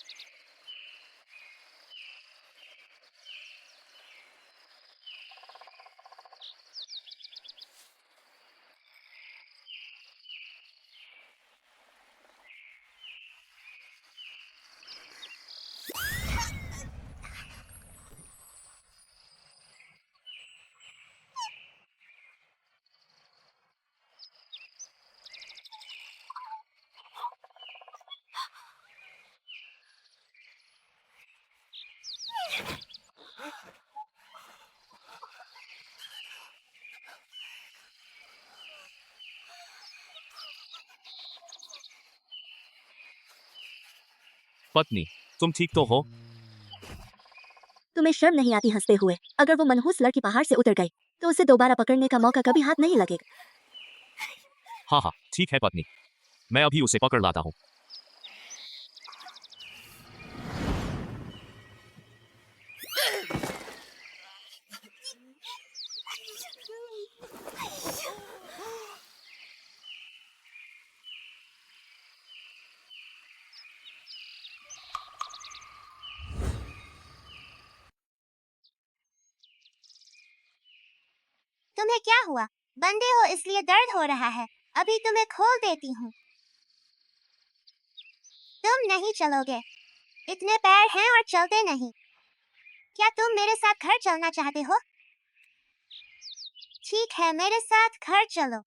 पत्नी, तुम ठीक तो हो? तुम्हें शर्म नहीं आती हंसते हुए? अगर वो मनहूस लड़की पहाड़ से उतर गई तो उसे दोबारा पकड़ने का मौका कभी हाथ नहीं लगेगा। हाँ हाँ, ठीक है पत्नी, मैं अभी उसे पकड़ लाता हूँ। तुम्हें क्या हुआ? बंदे हो इसलिए दर्द हो रहा है। अभी तुम्हें खोल देती हूँ। तुम नहीं चलोगे। इतने पैर हैं और चलते नहीं। क्या तुम मेरे साथ घर चलना चाहते हो? ठीक है, मेरे साथ घर चलो।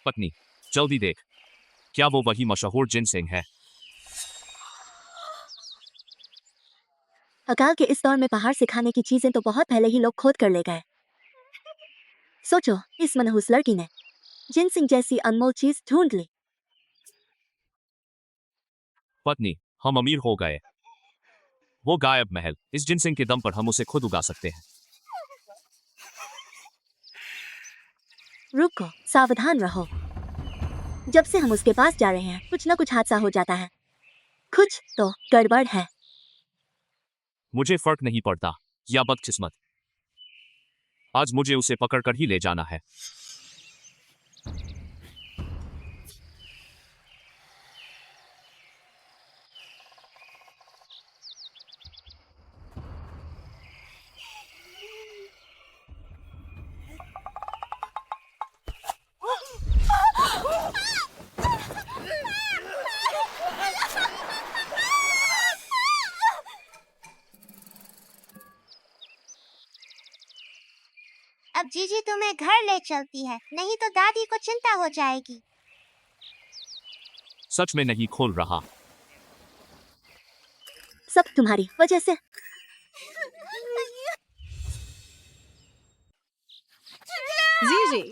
पत्नी, जल्दी देख, क्या वो वही मशहूर जिनसिंग है? अकाल के इस दौर में पहाड़ से खाने की चीजें तो बहुत पहले ही लोग खोद कर ले गए। सोचो, इस मनहूस लड़की ने जिनसिंग जैसी अनमोल चीज ढूंढ ली। पत्नी, हम अमीर हो गए। वो गायब महल, इस जिनसिंग के दम पर हम उसे खुद उगा सकते हैं। रुको, सावधान रहो। जब से हम उसके पास जा रहे हैं, कुछ न कुछ हादसा हो जाता है। कुछ तो गड़बड़ है। मुझे फर्क नहीं पड़ता, या बदकिस्मत। आज मुझे उसे पकड़कर ही ले जाना है। अब जीजी तुम्हें घर ले चलती है, नहीं तो दादी को चिंता हो जाएगी। सच में नहीं खोल रहा। सब तुम्हारी वजह से। जीजी,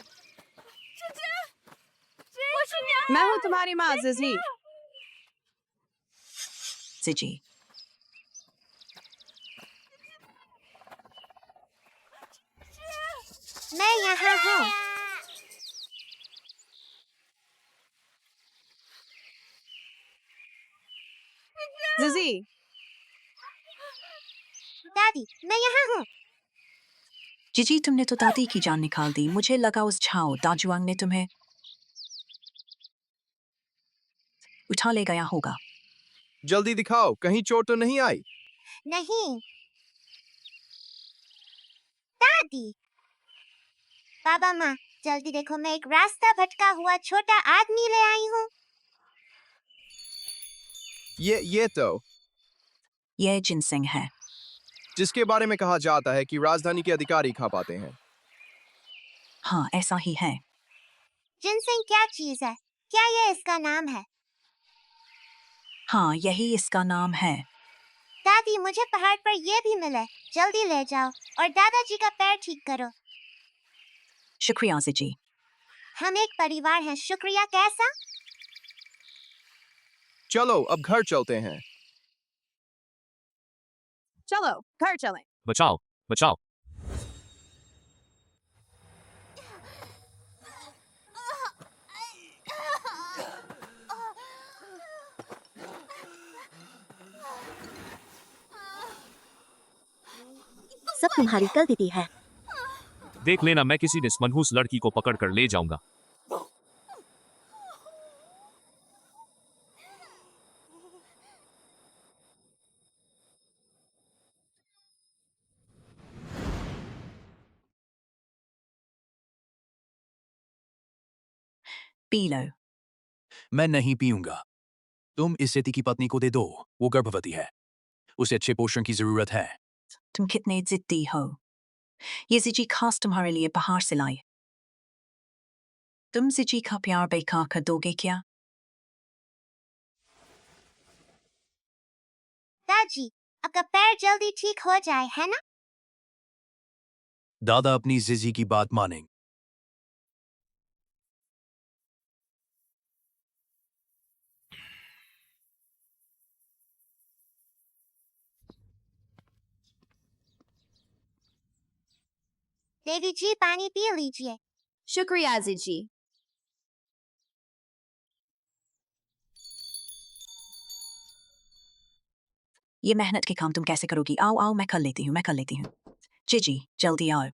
मैं हूँ तुम्हारी माँ जिजी। जिजी, मैं यहाँ हूँ। जिजी, दादी, मैं यहाँ हूँ। जीजी तुमने तो दादी की जान निकाल दी। मुझे लगा उस झाओ दाजुआंग ने तुम्हें उठा ले गया होगा। जल्दी दिखाओ, कहीं चोट तो नहीं आई? नहीं दादी। बाबा माँ, जल्दी देखो, मैं एक रास्ता भटका हुआ छोटा आदमी ले आई हूँ। ये जिनसिंग है, जिसके बारे में कहा जाता है कि राजधानी के अधिकारी खा पाते हैं। हाँ ऐसा ही है। जिनसिंग क्या चीज है? क्या ये इसका नाम है? हाँ यही इसका नाम है। दादी, मुझे पहाड़ पर ये भी मिले। जल्दी ले जाओ और दादाजी का पैर ठीक करो। शुक्रिया जीजी। हम एक परिवार हैं। शुक्रिया कैसा? चलो अब घर चलते हैं। चलो घर चलें। बचाओ, बचाओ। सब तुम्हारी गलती है। देख लेना, मैं किसी इस मनहूस लड़की को पकड़कर ले जाऊंगा। P low. मैं नहीं पीऊंगा। तुम इस सेती की पत्नी को दे दो, वो गर्भवती है। उसे अच्छे पोषण की जरूरत है। तुम कितने जिद्दी हो। ये जिजी खास तुम्हारे लिए बाहर से लाई। तुम जिजी का प्यार बेकार कर दोगे क्या? दादी, आपका पैर जल्दी ठीक हो जाए, है ना? दादा अपनी जिजी की बात मानेंगे। देवी जी, पानी पी लीजिए। शुक्रिया जीजी। ये मेहनत के काम तुम कैसे करोगी? आओ आओ, मैं कर लेती हूँ, मैं कर लेती हूँ। जीजी जल्दी आओ।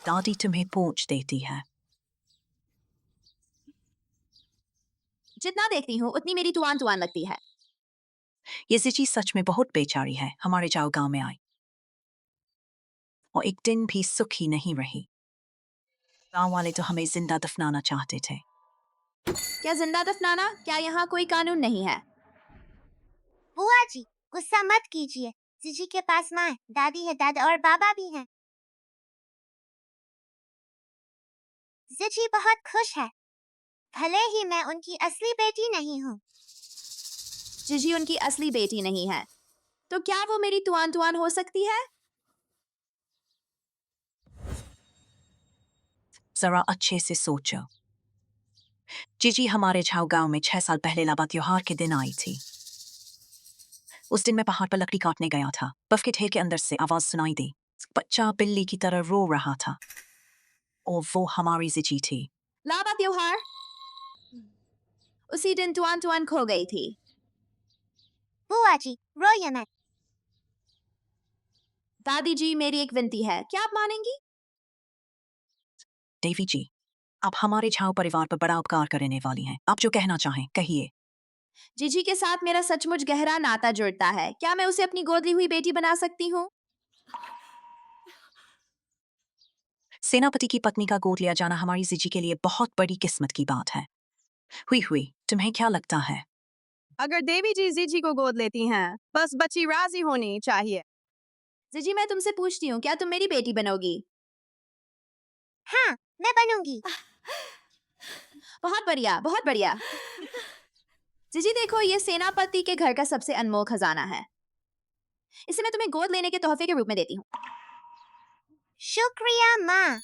दादी तुम्हें पोंछ देती है। जितना देखती हूँ उतनी मेरी तुआन तुआन लगती है। ये जिजी सच में बहुत बेचारी है। हमारे जाओ गांव में आई और एक दिन भी सुखी नहीं रही। गांव वाले तो हमें जिंदा दफनाना चाहते थे। क्या जिंदा दफनाना? क्या यहाँ कोई कानून नहीं है? बुआ जी गुस्सा मत कीजिए, जीजी के पास माँ है, दादी है, दादा और बाबा भी हैं। जीजी बहुत खुश है, भले ही मैं उनकी असली बेटी नहीं हूँ। जीजी उनकी असली बेटी नहीं है, तो क्या वो मेरी तुआन तुआन हो सकती है? जरा अच्छे से सोचो। जीजी हमारे झाऊ गांव में 6 साल पहले लाबा त्योहार के दिन आई थी। उस दिन मैं पहाड़ पर लकड़ी काटने गया था। बर्फ के ढेर के अंदर से आवाज सुनाई दी। बच्चा बिल्ली की तरह रो रहा था और वो हमारी जीजी थी। लाबा त्योहार? उसी दिन तुआन तुआन खो गई थी। बुआ जी रोइए मत। दादी जी मेरी एक विनती है, क्या आप मानेंगी? देवी जी, आप हमारे झाऊ परिवार पर बड़ा उपकार करने वाली हैं। आप जो कहना चाहें कहिए। जीजी के साथ मेरा सचमुच गहरा नाता जुड़ता है। क्या मैं उसे अपनी गोद ली हुई बेटी बना सकती हूँ? सेनापति की पत्नी का गोद लिया जाना हमारी जीजी के लिए बहुत बड़ी किस्मत की बात है। हुई तुम्हें क्या लगता है? अगर देवी जी जीजी को गोद लेती हैं, बस बच्ची राजी होनी चाहिए। जीजी मैं तुमसे पूछती हूँ, क्या तुम मेरी बेटी बनोगी? हाँ मैं बनूंगी। बहुत बढ़िया, बहुत बढ़िया। जीजी देखो, ये सेनापति के घर का सबसे अनमोल खजाना है। इसे मैं तुम्हें गोद लेने के तोहफे के रूप में देती हूँ। शुक्रिया माँ।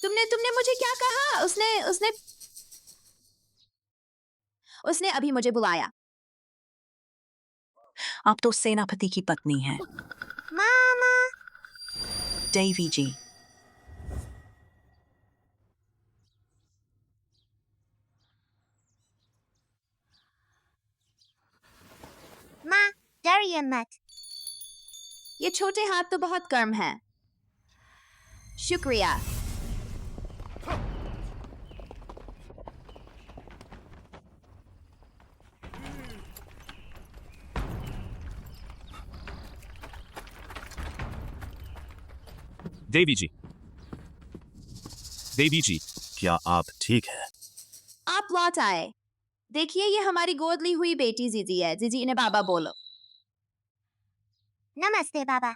तुमने मुझे क्या कहा? उसने अभी मुझे बुलाया। आप तो सेनापति की पत्नी हैं। मामा। देवी जी, माँ डरिए मत। ये छोटे हाथ तो बहुत गर्म हैं। शुक्रिया। देवी जी, देवी जी, क्या आप ठीक हैं? आप लौट आए। देखिए, ये हमारी गोद ली हुई बेटी जीजी है। जीजी इन्हें बाबा बोलो। नमस्ते बाबा।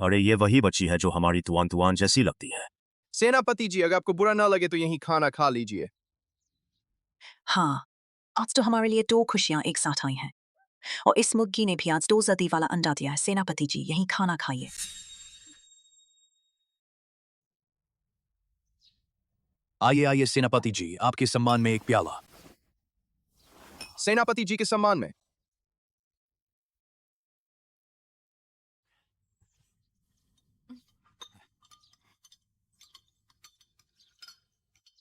अरे ये वही बच्ची है जो हमारी तुआन तुआन जैसी लगती है। सेनापति जी, अगर आपको बुरा ना लगे तो यहीं खाना खा लीजिए। हाँ, आज तो हमारे लिए 2 खुशियां एक साथ आई हैं और इस मुर्गी ने भी आज 2 जदी वाला अंडा दिया है। सेनापति जी, यहीं खाना खाइए। आइए सेनापति जी, आपके सम्मान में एक प्याला। सेनापति जी के सम्मान में।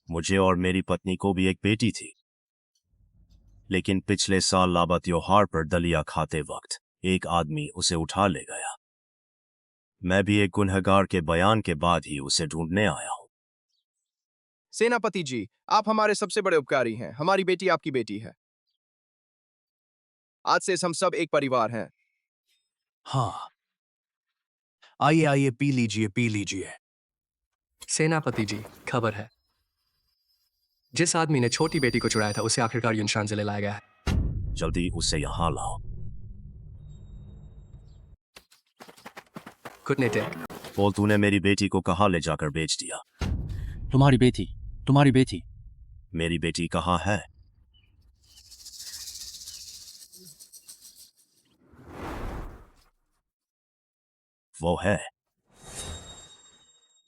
मुझे और मेरी पत्नी को भी एक बेटी थी, लेकिन पिछले साल लाबा त्योहार पर दलिया खाते वक्त एक आदमी उसे उठा ले गया। मैं भी एक गुनहगार के बयान के बाद ही उसे ढूंढने आया हूं। सेनापति जी, आप हमारे सबसे बड़े उपकारी हैं। हमारी बेटी आपकी बेटी है। आज से हम सब एक परिवार हैं। हाँ, आइए पी लीजिए। सेनापति जी, खबर है, जिस आदमी ने छोटी बेटी को चुराया था उसे आखिरकार युनशान से ले लाया गया है। जल्दी उसे यहां लाओ। कुटने टेक। बोल, तूने मेरी बेटी को कहां ले जाकर बेच दिया? तुम्हारी बेटी। मेरी बेटी कहां है? वो है।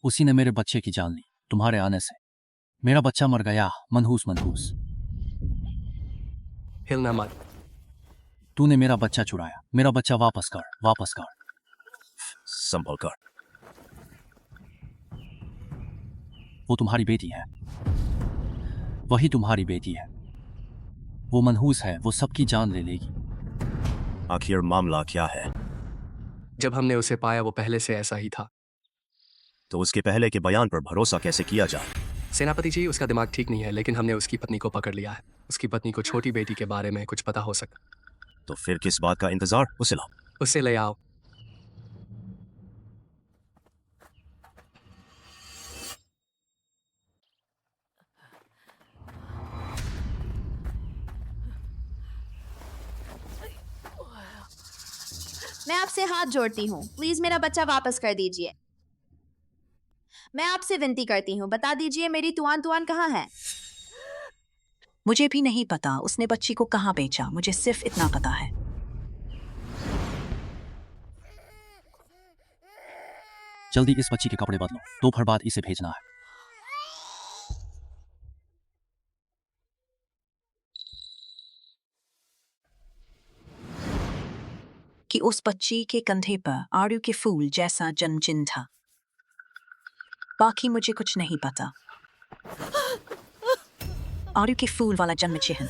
उसी ने मेरे बच्चे की जान ली तुम्हारे आने से। मेरा बच्चा मर गया, मनहूस। हिलना मत। तूने मेरा बच्चा चुराया। मेरा बच्चा वापस कर। संभल कर। वो तुम्हारी बेटी है। वही तुम्हारी बेटी है। वो मनहूस है, वो सबकी जान ले लेगी। आखिर मामला क्या है? जब हमने उसे पाया वो पहले से ऐसा ही था। तो उसके पहले के बयान पर भरोसा कैसे किया जाए? सेनापति जी, उसका दिमाग ठीक नहीं है, लेकिन हमने उसकी पत्नी को पकड़ लिया है। उसकी पत्नी को छोटी बेटी के बारे में कुछ पता हो सकता। तो फिर किस बात का इंतजार? उसे लाओ। उसे ले आओ। मैं आपसे हाथ जोड़ती हूँ, प्लीज मेरा बच्चा वापस कर दीजिए। मैं आपसे विनती करती हूँ, बता दीजिए मेरी तुआन तुआन कहाँ है? मुझे भी नहीं पता उसने बच्ची को कहाँ बेचा, मुझे सिर्फ इतना पता है। जल्दी इस बच्ची के कपड़े बदलो, दोपहर बाद इसे भेजना है। कि उस बच्ची के कंधे पर आड़ू के फूल जैसा जन्मचिन्ह था। बाकी मुझे कुछ नहीं पता। आड़ू के फूल वाला जन्म चिन्ह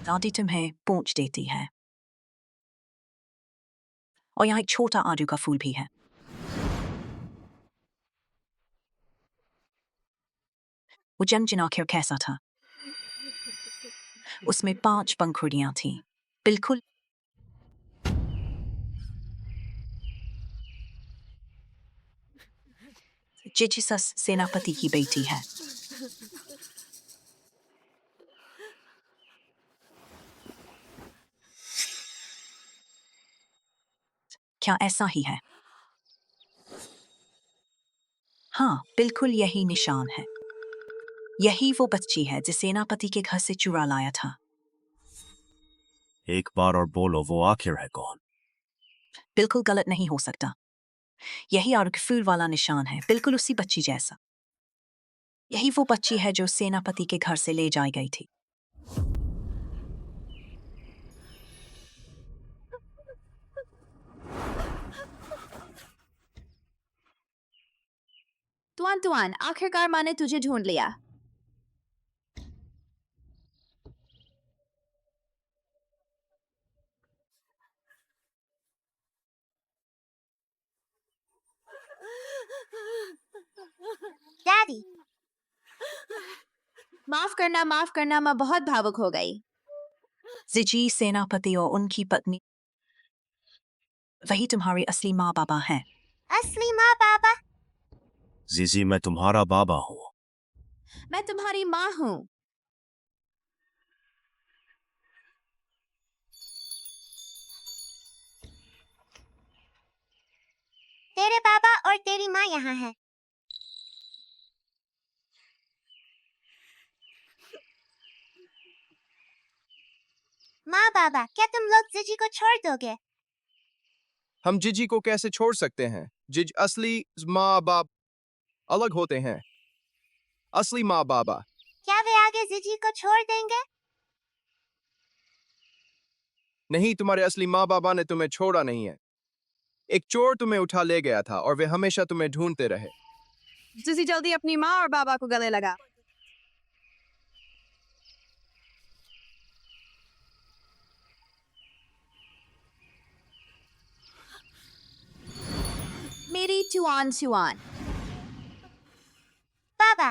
दादी तुम्हें पूछ देती है। और यहाँ एक छोटा आड़ू का फूल भी है। वो जन्म चिन्ह आखिर कैसा था? उसमें 5 पंखुड़ियां थीं, बिल्कुल जिजिसस सेनापति की बेटी है। क्या ऐसा ही है? हाँ, बिल्कुल यही निशान है। यही वो बच्ची है जिसे सेनापति के घर से चुरा लाया था। एक बार और बोलो, वो आखिर है कौन? बिल्कुल गलत नहीं हो सकता। यही आड़ू के फूल वाला निशान है, बिल्कुल उसी बच्ची जैसा। यही वो बच्ची है जो सेनापति के घर से ले जाई गई थी। तुआन तुआन, आखिरकार माँ ने तुझे ढूंढ लिया। डैडी, माफ करना, मैं बहुत भावुक हो गई। जिजी सेनापति और उनकी पत्नी वही तुम्हारे असली माँ बाबा हैं। असली माँ बाबा? जीजी, मैं तुम्हारा बाबा हूँ। मैं तुम्हारी माँ हूँ। तेरे बाबा और तेरी माँ यहाँ है। माँ बाबा, क्या तुम लोग जिजी को छोड़ दोगे? हम जिजी को कैसे छोड़ सकते हैं? जिज असली माँ बाप अलग होते हैं। असली माँ बाबा। क्या वे आगे जिजी को छोड़ देंगे? नहीं, तुम्हारे असली माँ बाबा ने तुम्हें छोड़ा नहीं है। एक चोर तुम्हें उठा ले गया था और वे हमेशा तुम्हें ढूंढते रहे। जिजी जल्दी अपनी माँ और बाबा को गले लगा। मेरी तुआन तुआन। बाबा,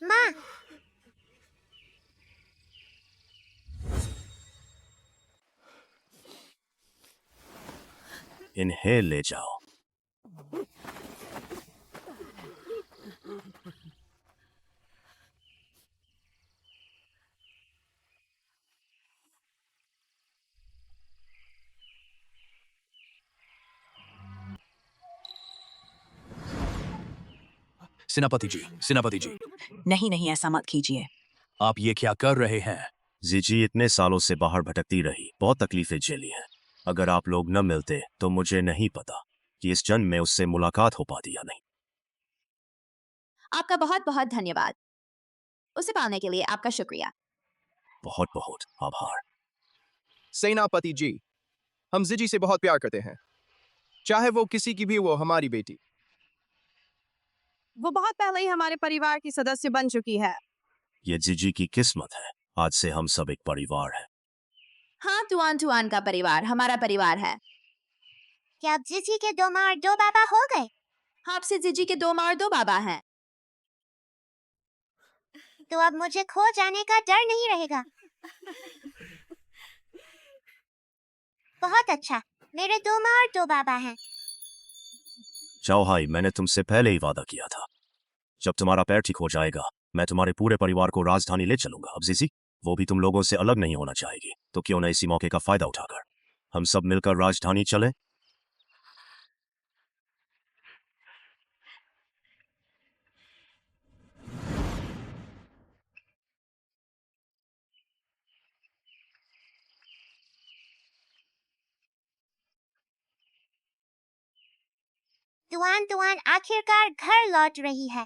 माँ, इन्हें ले जाओ। सेनापति जी, नहीं नहीं, ऐसा मत कीजिए। आप ये क्या कर रहे हैं? जीजी इतने सालों से बाहर भटकती रही, बहुत तकलीफें झेली हैं। अगर आप लोग न मिलते तो मुझे नहीं पता कि इस जन्म में उससे मुलाकात हो पाती या नहीं। आपका बहुत बहुत धन्यवाद। उसे पाने के लिए आपका शुक्रिया। बहुत बहुत आभार। सेनापति जी, हम जिजी से बहुत प्यार करते हैं। चाहे वो किसी की भी, वो हमारी बेटी। वो बहुत पहले ही हमारे परिवार की सदस्य बन चुकी है। ये जिजी की किस्मत है। आज से हम सब एक परिवार है। हाँ, तुआन तुआन का परिवार हमारा परिवार है। क्या अब जिजी के 2 माँ और 2 बाबा हो गए? आपसे जीजी के 2 माँ और 2 बाबा हैं। तो अब मुझे खो जाने का डर नहीं रहेगा। बहुत अच्छा, मेरे 2 माँ और 2 बाबा हैं। जाओ हाई, मैंने तुमसे पहले ही वादा किया था। जब तुम्हारा पैर ठीक हो जाएगा मैं तुम्हारे पूरे परिवार को राजधानी ले चलूंगा। अब जीजी वो भी तुम लोगों से अलग नहीं होना चाहेगी, तो क्यों न इसी मौके का फायदा उठाकर हम सब मिलकर राजधानी चलें। तुआन तुआन आखिरकार घर लौट रही है।